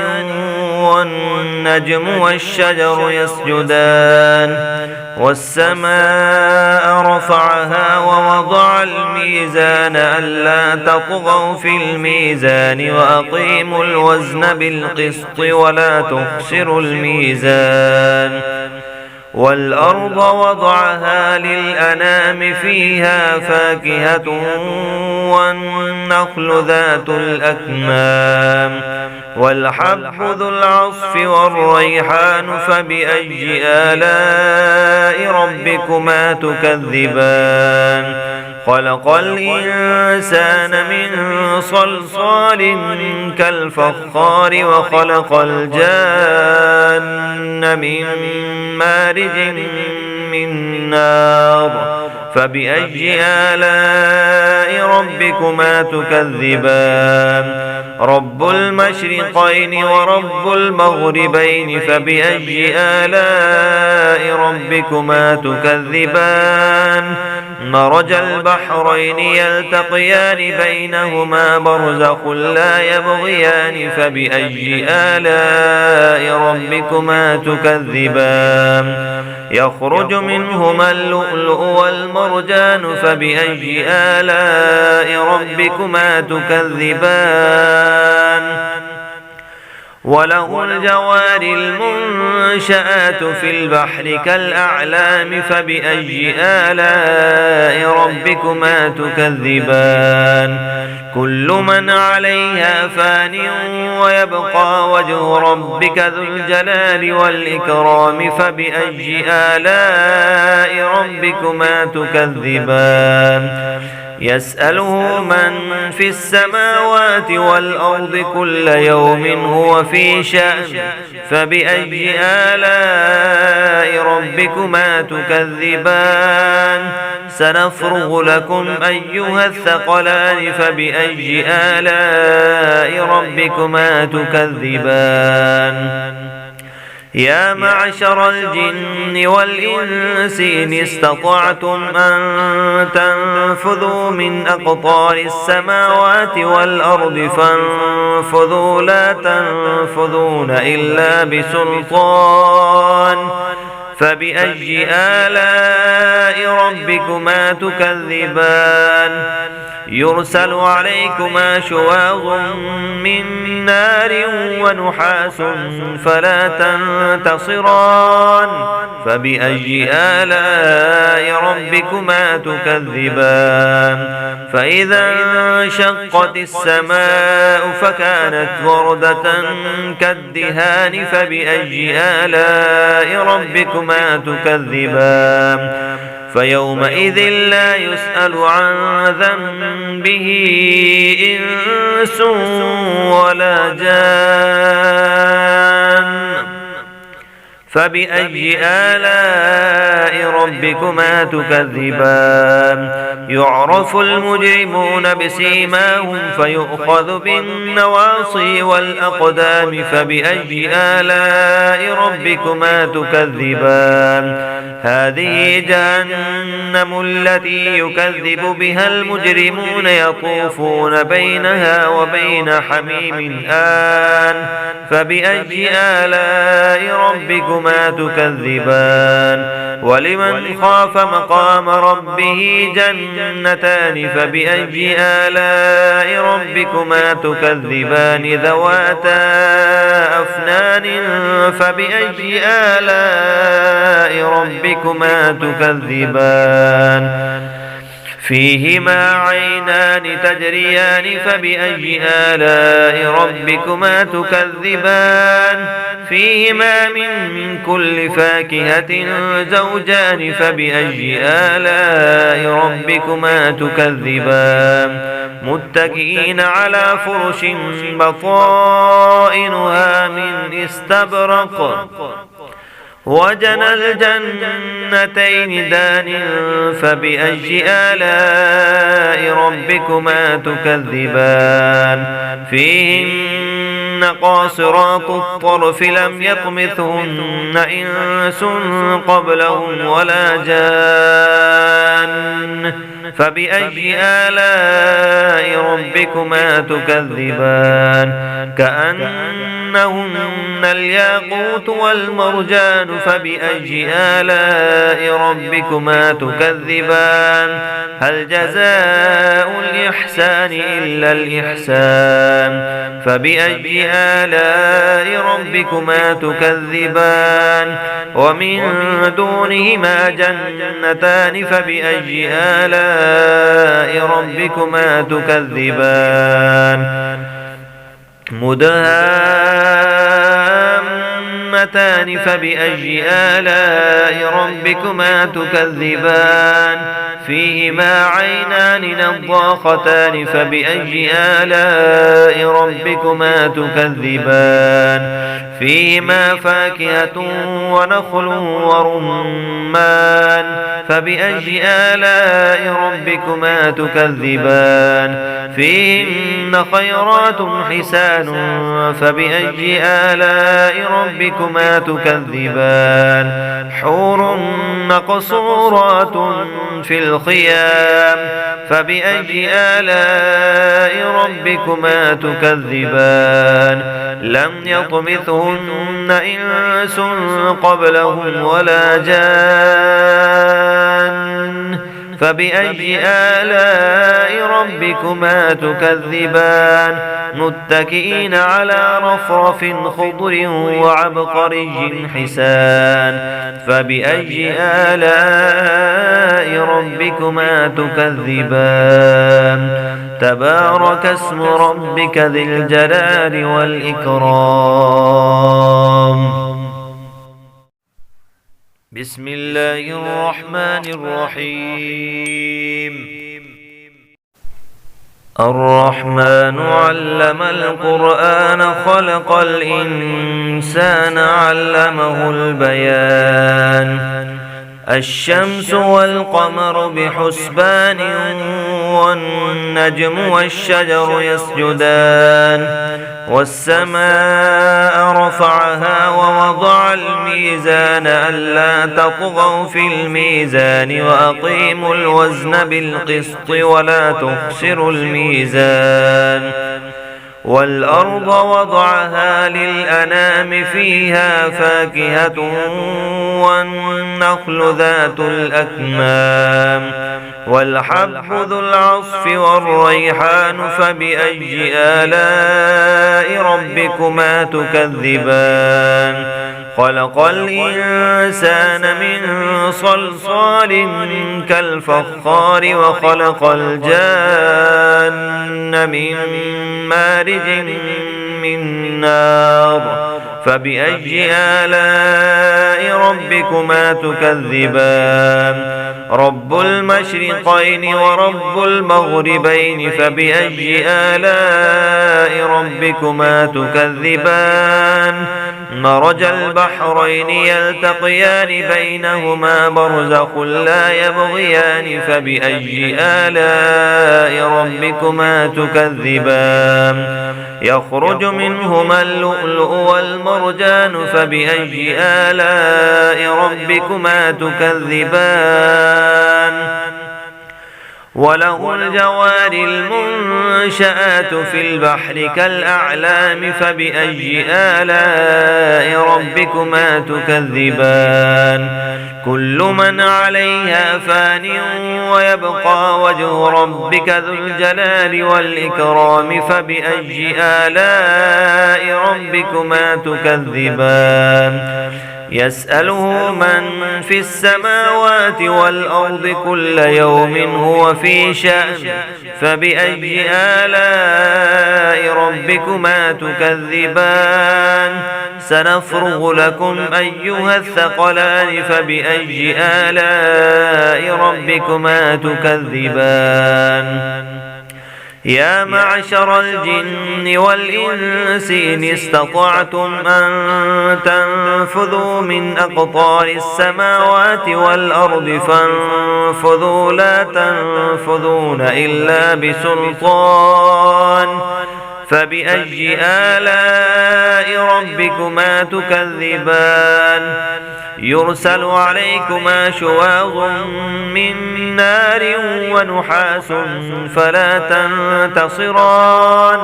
[SPEAKER 1] والنجم والشجر يسجدان والسماء رفعها ووضع الميزان ألا تطغوا في الميزان وأقيموا الوزن بالقسط ولا تخسروا الميزان والأرض وضعها للأنام فيها فاكهة والنخل ذات الأكمام والحب ذو العصف والريحان فبأي آلاء ربكما تكذبان خلق الإنسان من صلصال كالفخار وخلق الجان من مارج من نار فبأي آلاء ربكما تكذبان رب المشرقين ورب المغربين فبأي آلاء ربكما تكذبان مرج البحرين يلتقيان بينهما برزخ لا يبغيان فبأي آلاء ربكما تكذبان يخرج منهما اللؤلؤ والمرجان فبأي آلاء ربكما تكذبان وله الجوار المنشآت في البحر كالأعلام فبأي آلاء ربكما تكذبان كل من عليها فان ويبقى وجه ربك ذو الجلال والإكرام فبأي آلاء ربكما تكذبان يسأله من في السماوات والأرض كل يوم هو في شأن فبأي آلاء ربكما تكذبان سنفرغ لكم أيها الثقلان فبأي آلاء ربكما تكذبان يا معشر الجن والإنس إن استطعتم أن تنفذوا من أقطار السماوات والأرض فانفذوا لا تنفذون إلا بسلطان فبأي آلاء ربكما تكذبان يرسل عليكما شواظ من نار ونحاس فلا تنتصران فبأي آلاء ربكما تكذبان فإذا انشقت السماء فكانت وردة كالدهان فبأي آلاء ربكما تكذبان فيومئذ لا يسأل عن ذنبه إنس ولا جان فبأي آلاء ربكما تكذبان يعرف المجرمون بسيماهم فيؤخذ بالنواصي والأقدام فبأي آلاء ربكما تكذبان هذه جهنم التي يكذب بها المجرمون يطوفون بينها وبين حميم آن فبأي آلاء ربكما تكذبان ولمن خاف مقام ربه جنتان فبأي آلاء ربكما تكذبان ذواتا أفنان فبأي آلاء ربكما تكذبان فيهما عينان تجريان فبأي آلاء ربكما تكذبان فيهما من كل فاكهة زوجان فبأي آلاء ربكما تكذبان متكئين على فرش بطائنها من استبرق وجنى الجنتين دان فبأي آلاء ربكما تكذبان فيهن قاصرات الطرف لم يطمثهن إنس قبلهم ولا جان فبأي آلاء ربكما تكذبان كأنهن الياقوت والمرجان فبأي آلاء ربكما تكذبان هل جزاء الإحسان إلا الإحسان فبأي آلاء ربكما تكذبان ومن دونهما جنتان فبأي آلاء ربكما تكذبان مدهامتان فبأي آلاء ربكما تكذبان فيهما عينان نضاختان فبأي آلاء ربكما تكذبان فيهما فاكهة ونخل ورمان فبأي آلاء ربكما تكذبان فيهن خيرات حسان فبأي آلاء ربكما تكذبان حور مقصورات في الخيام فبأي آلاء ربكما تكذبان لم يطمثهن إنس قبلهم ولا جان فبأي آلاء ربكما تكذبان متكئين على رفرف خضر وعبقري حسان فبأي آلاء ربكما تكذبان تبارك اسم ربك ذي الجلال والإكرام بسم الله الرحمن الرحيم الرحمن علم القرآن خلق الإنسان علمه البيان الشمس والقمر بحسبان والنجم والشجر يسجدان والسماء رفعها ووضع الميزان ألا تطغوا في الميزان وأقيموا الوزن بالقسط ولا تخسروا الميزان والأرض وضعها للأنام فيها فاكهة والنخل ذات الأكمام والحب ذو العصف والريحان فبأي آلاء ربكما تكذبان خلق الإنسان من صلصال كالفخار وخلق الجان من مارج من نار فبأي آلاء ربكما تكذبان رب المشرقين ورب المغربين فبأي آلاء ربكما تكذبان مرج البحرين يلتقيان بينهما برزخ لا يبغيان فبأي آلاء ربكما تكذبان يخرج منهما اللؤلؤ والمرجان فبأي آلاء ربكما تكذبان وله الجوار المنشآت في البحر كالأعلام فبأي آلاء ربكما تكذبان كل من عليها فان ويبقى وجه ربك ذو الجلال والإكرام فبأي آلاء ربكما تكذبان يسأله من في السماوات والأرض كل يوم هو في شأن فبأي آلاء ربكما تكذبان سنفرغ لكم أيها الثقلان فبأي آلاء ربكما تكذبان يا معشر الجن والإنس إن استطعتم أن تنفذوا من أقطار السماوات والأرض فانفذوا لا تنفذون إلا بسلطان فبأي آلاء ربكما تكذبان يرسل عليكما شواظ من نار ونحاس فلا تنتصران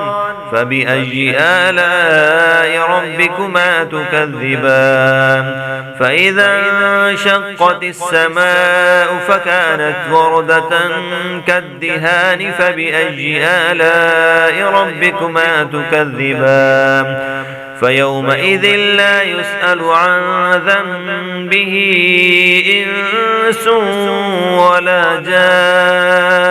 [SPEAKER 1] فبأي آلاء ربكما تكذبان فإذا انشقت السماء فكانت وردة كالدهان فبأي آلاء ربكما تكذبان فيومئذ لا يسأل عن ذنبه إنس ولا جان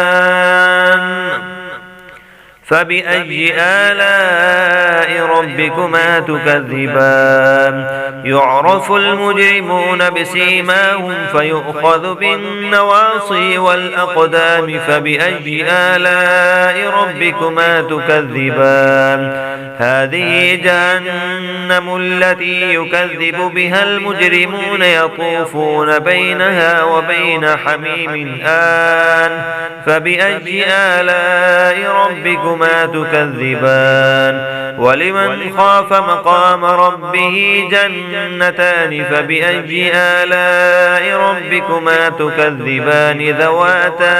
[SPEAKER 1] فبأي آلاء ربكما تكذبان يعرف المجرمون بسيماهم فيؤخذ بالنواصي والأقدام فبأي آلاء ربكما تكذبان هذه جهنم التي يكذب بها المجرمون يطوفون بينها وبين حميم آن فبأي آلاء ربكما تكذبان ولمن خاف مقام ربه جنتان فبأي آلاء ربكما تكذبان ذواتا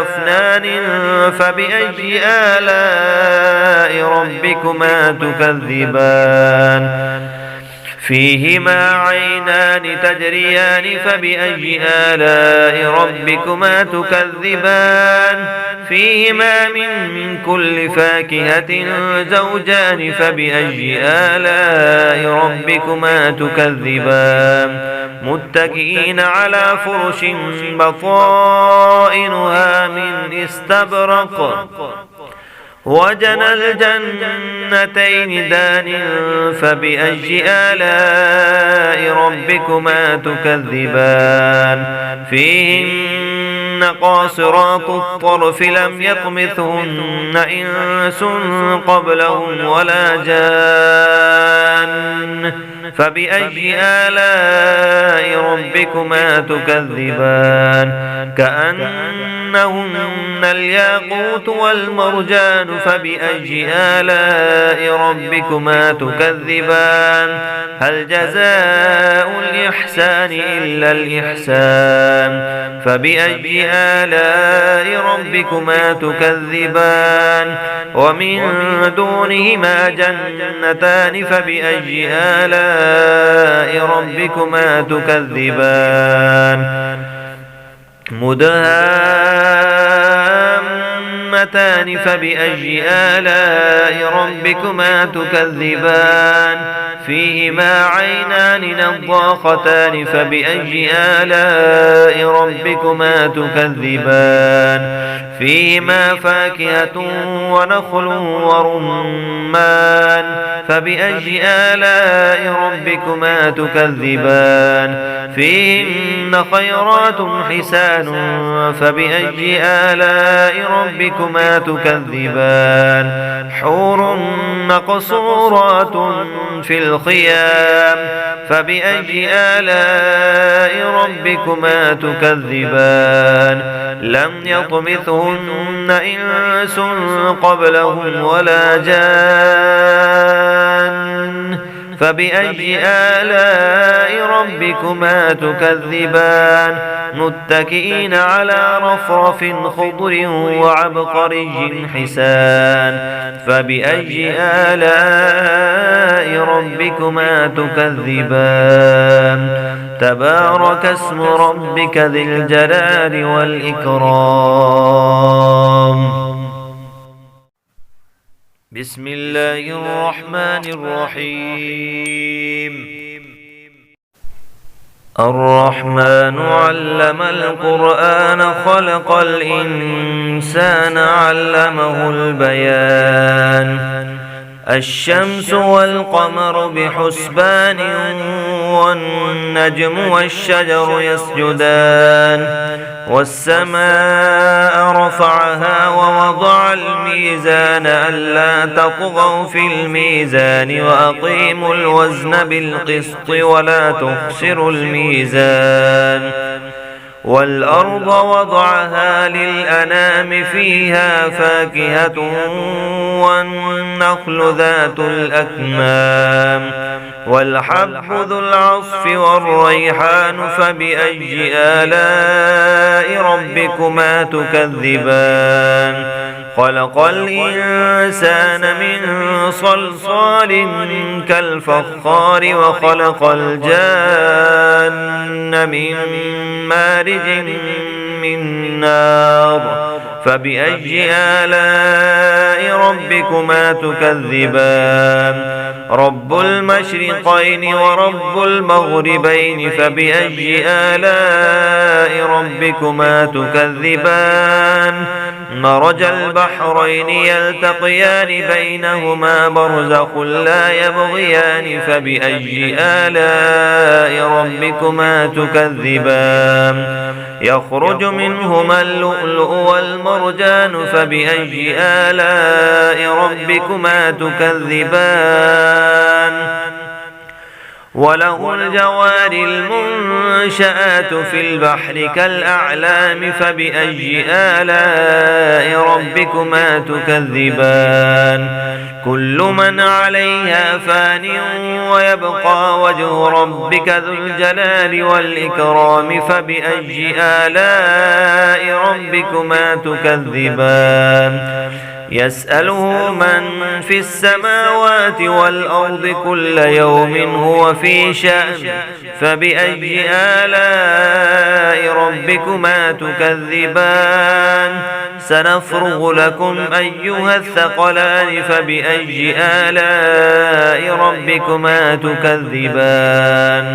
[SPEAKER 1] أفنان فبأي آلاء ربكما تكذبان فيهما عينان تجريان فبأي آلاء ربكما تكذبان فيهما من كل فاكهة زوجان فبأي آلاء ربكما تكذبان متكئين على فرش بطائنها من استبرق وجنى الجنتين دان فبأي آلاء ربكما تكذبان فيهن قاصرات الطرف لم يطمثهن إنس قبلهم ولا جان فبأي آلاء ربكما تكذبان كأن كأنهن الياقوت والمرجان فبأي آلاء ربكما تكذبان هل جزاء الإحسان إلا الإحسان فبأي آلاء ربكما تكذبان ومن دونهما جنتان فبأي آلاء ربكما تكذبان مدهامتان فبأي آلاء ربكما تكذبان فيهما عينان نضاختان فبأي آلاء ربكما تكذبان فيهما فاكهة ونخل ورمان فبأي آلاء ربكما تكذبان فيهن خيرات حسان فبأي آلاء ربكما تكذبان حور مقصورات في الخيام فبأي آلاء ربكما تكذبان لم يطمثهن إنس قبلهم ولا جان فبأي آلاء ربكما تكذبان متكئين على رفرف خضر وعبقري حسان فبأي آلاء ربكما تكذبان تبارك اسم ربك ذي الجلال والإكرام بسم الله الرحمن الرحيم الرحمن علم القرآن خلق الإنسان علمه البيان الشمس والقمر بحسبان والنجم والشجر يسجدان والسماء رفعها ووضع الميزان ألا تطغوا في الميزان وأقيموا الوزن بالقسط ولا تخسروا الميزان والأرض وضعها للأنام فيها فاكهة والنخل ذات الأكمام والحب ذو العصف والريحان فبأي آلاء ربكما تكذبان خلق الإنسان من صلصال كالفخار وخلق الجان من مارج من نار فبأي آلاء ربكما تكذبان رب المشرقين ورب المغربين فبأي آلاء ربكما تكذبان مرج البحرين يلتقيان بينهما برزخ لا يبغيان فبأي آلاء ربكما تكذبان يخرج منهما اللؤلؤ والمرجان فبأي آلاء ربكما تكذبان وله الجوار المنشآت في البحر كالأعلام فبأي آلاء ربكما تكذبان كل من عليها فان ويبقى وجه ربك ذو الجلال والإكرام فبأي آلاء ربكما تكذبان يسأله من في السماوات والأرض كل يوم هو في شأن فبأي آلاء ربكما تكذبان سنفرغ لكم أيها الثقلان فبأي آلاء ربكما تكذبان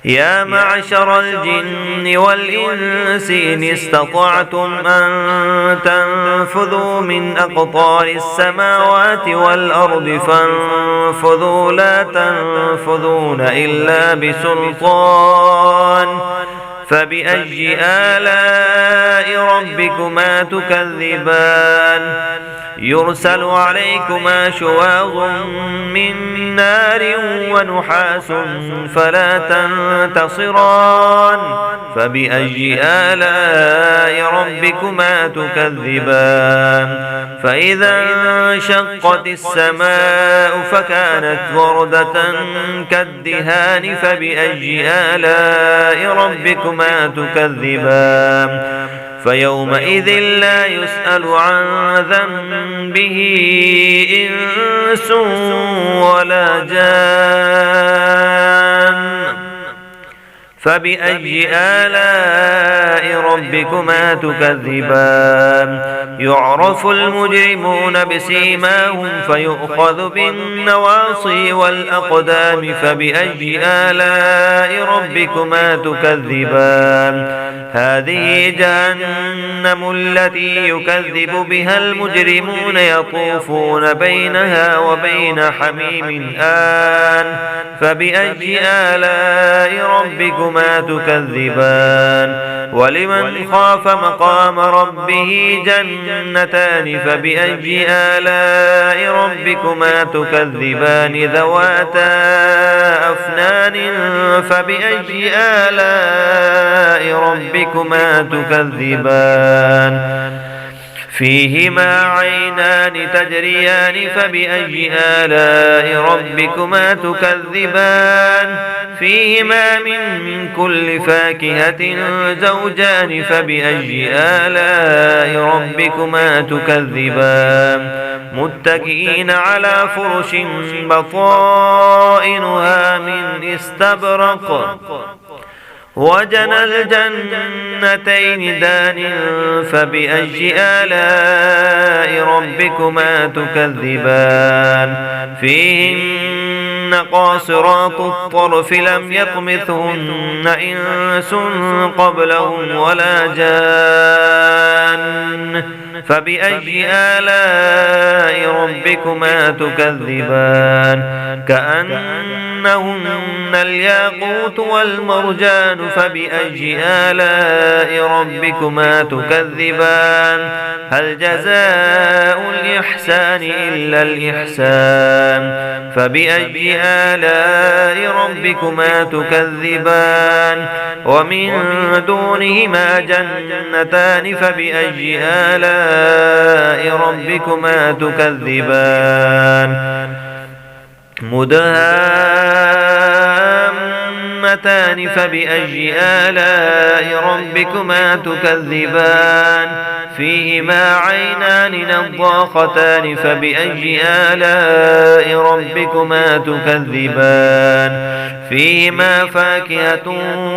[SPEAKER 1] يا معشر الجن والإنس إن استطعتم أن تنفذوا من أقطار السماوات والأرض فانفذوا لا تنفذون إلا بسلطان فبأي آلاء ربكما تكذبان يرسل عليكما شواظ من نار ونحاس فلا تنتصران فبأي آلاء ربكما تكذبان فإذا انشقت السماء فكانت وردة كالدهان فبأي آلاء ربكما تكذبان فيومئذ لا يسأل عن ذنبه إنس ولا جان فبأي آلاء ربكما تكذبان يعرف المجرمون بسيماهم فيؤخذ بالنواصي والأقدام فبأي آلاء ربكما تكذبان هذه جهنم التي يكذب بها المجرمون يطوفون بينها وبين حميم آن فبأي آلاء ربكما تكذبان ولمن خاف مقام ربه جنتان فبأي آلاء ربكما تكذبان ذواتا أفنان فبأي آلاء ربكما تكذبان فيهما عينان تجريان فبأي آلاء ربكما تكذبان فيهما من كل فاكهة زوجان فبأي آلاء ربكما تكذبان متكئين على فرش بطائنها من استبرق وجنى الجنتين دان فبأي آلاء ربكما تكذبان فيهن قاصرات الطرف لم يطمثهن إنس قبلهم ولا جان فبأي آلاء ربكما تكذبان كأنهن الياقوت والمرجان فبأي آلاء ربكما تكذبان هل جزاء الإحسان إلا الإحسان فبأي آلاء ربكما تكذبان ومن دونهما جنتان فبأي آلاء ربكما تكذبان مدهامتان فبأي آلاء ربكما تكذبان فيهما عينان نضاختان فبأي آلاء ربكما تكذبان فيهما فاكهة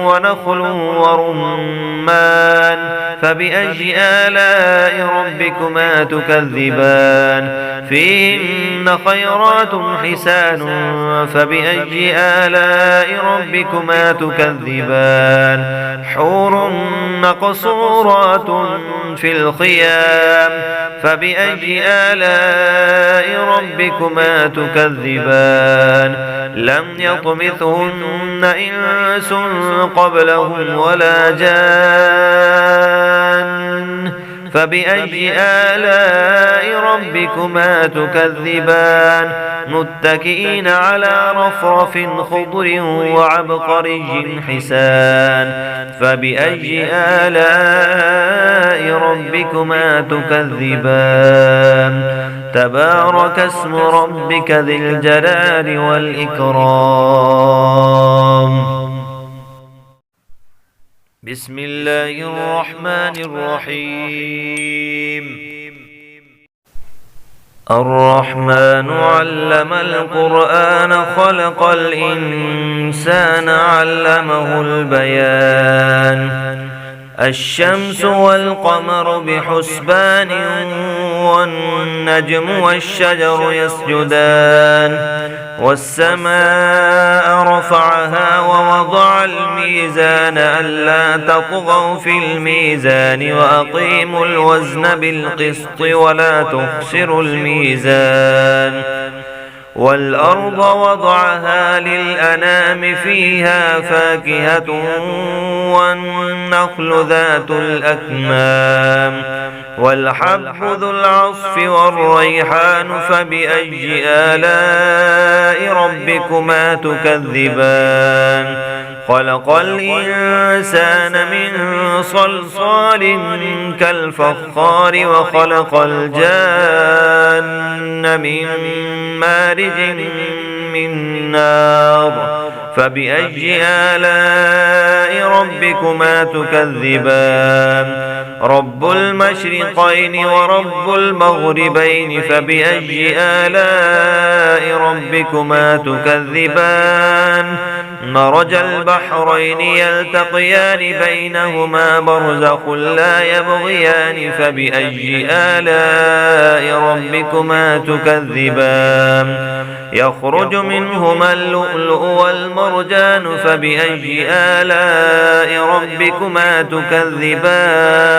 [SPEAKER 1] ونخل ورمان فبأي آلاء ربكما تكذبان فيهن خيرات حسان فبأي آلاء ربكما تكذبان حور مقصورات في الخيام فبأي آلاء ربكما تكذبان لم يطمثهن إنس قبلهم ولا جان فبأي آلاء ربكما تكذبان متكئين على رفرف خضر وعبقري حسان فبأي آلاء ربكما تكذبان تبارك اسم ربك ذي الجلال والإكرام بسم الله الرحمن الرحيم الرحمن علم القرآن خلق الإنسان علمه البيان الشمس والقمر بحسبان والنجم والشجر يسجدان والسماء رفعها ووضع الميزان ألا تطغوا في الميزان وأقيموا الوزن بالقسط ولا تخسروا الميزان والأرض وضعها للأنام فيها فاكهة والنخل ذات الأكمام والحب ذو العصف والريحان فبأي آلاء ربكما تكذبان خلق الإنسان من صلصال كالفخار وخلق الجان من مارج من نار فبأي آلاء ربكما تكذبان رب المشرقين ورب المغربين فبأي آلاء ربكما تكذبان مرج البحرين يلتقيان بينهما برزخ لا يبغيان فبأي آلاء ربكما تكذبان يخرج منهما اللؤلؤ والمرجان فبأي آلاء ربكما تكذبان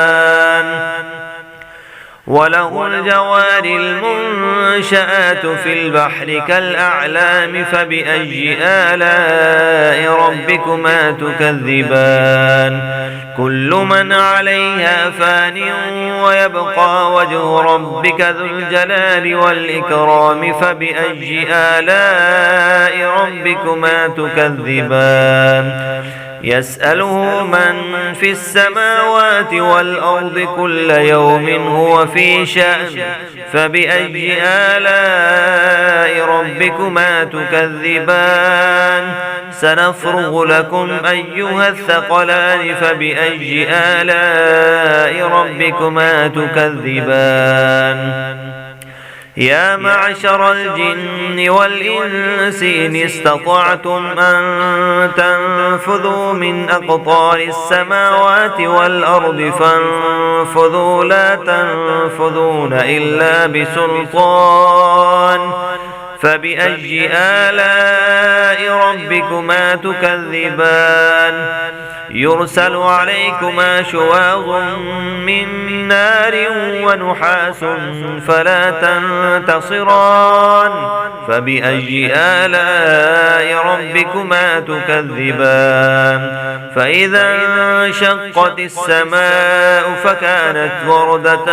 [SPEAKER 1] وله الجوار المنشآت في البحر كالأعلام فبأي آلاء ربكما تكذبان كل من عليها فان ويبقى وجه ربك ذو الجلال والإكرام فبأي آلاء ربكما تكذبان يسأله من في السماوات والأرض كل يوم هو في شأن فبأي آلاء ربكما تكذبان سنفرغ لكم أيها الثقلان فبأي آلاء ربكما تكذبان يا معشر الجن والإنس إن استطعتم أن تنفذوا من أقطار السماوات والأرض فانفذوا لا تنفذون إلا بسلطان فبأي آلاء ربكما تكذبان يرسل عليكما شواظ من نار ونحاس فلا تنتصران فبأي آلاء ربكما تكذبان فإذا انشقت السماء فكانت وردة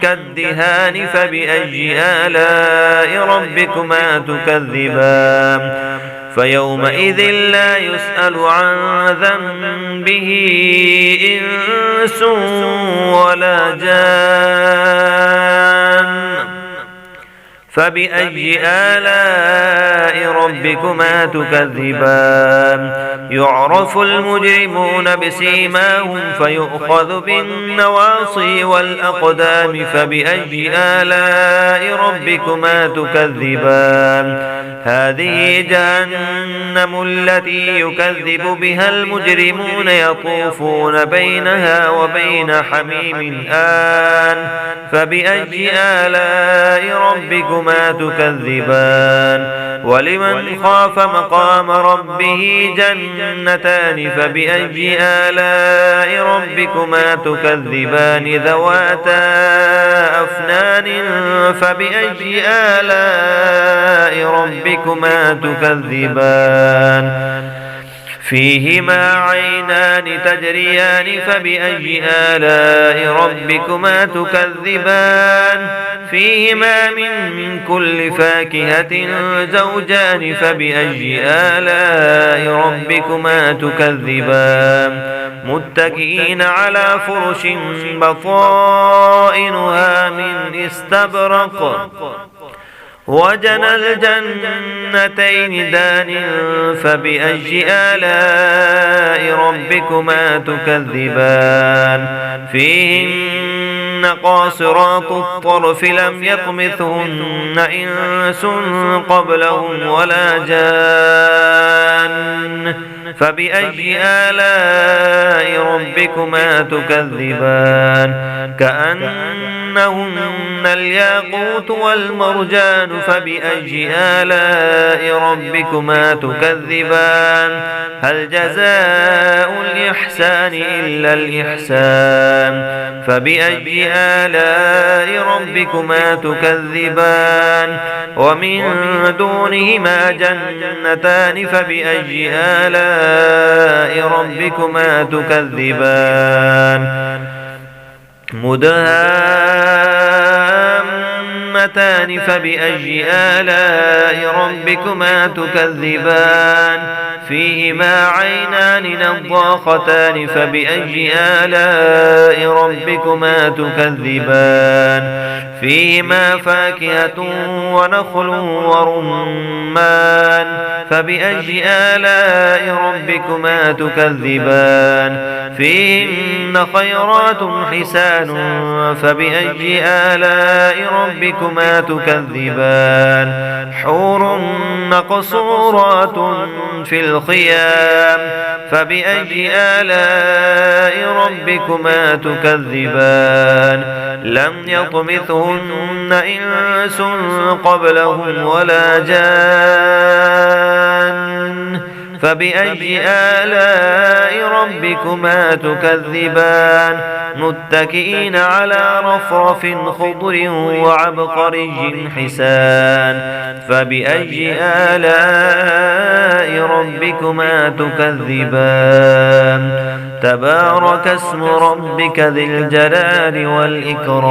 [SPEAKER 1] كالدهان فبأي آلاء ربكما تكذبان فيومئذ لا يسأل عن ذنبه إنس ولا جان فبأي آلاء ربكما تكذبان يعرف المجرمون بسيماهم فيؤخذ بالنواصي والأقدام فبأي آلاء ربكما تكذبان هذه جهنم التي يكذب بها المجرمون يطوفون بينها وبين حميم آن فبأي آلاء ربكما تكذبان ولمن خاف مقام ربه جنتان فبأي آلاء ربكما تكذبان ذواتا أفنان فبأي آلاء ربكما تكذبان فيهما عينان تجريان فبأي آلاء ربكما تكذبان فيهما من كل فاكهة زوجان فبأي آلاء ربكما تكذبان متكئين على فرش بطائنها من استبرق وجنى الجنتين دان فبأي آلاء ربكما تكذبان فيهن قاصرات الطرف لم يطمثهن إنس قبلهم ولا جان فبأي آلاء ربكما تكذبان كأن كأنهن الياقوت والمرجان فبأي آلاء ربكما تكذبان هل جزاء الإحسان إلا الإحسان فبأي آلاء ربكما تكذبان ومن دونهما جنتان فبأي آلاء ربكما تكذبان مدهامتان فبأي آلاء ربكما تكذبان فيهما عينان نضاختان فبأي آلاء ربكما تكذبان فيهما فاكهة ونخل ورمان فبأي آلاء ربكما تكذبان فيهن خيرات حسان فبأي آلاء ربكما تكذبان حور مقصورات في الخيام فبأي آلاء ربكما تكذبان لم يطمثهن إنس قبلهم ولا جان فبأي آلاء ربكما تكذبان متكئين على رفرف خضر وعبقري حسان فبأي آلاء ربكما تكذبان تبارك اسم ربك ذي الجلال والإكرام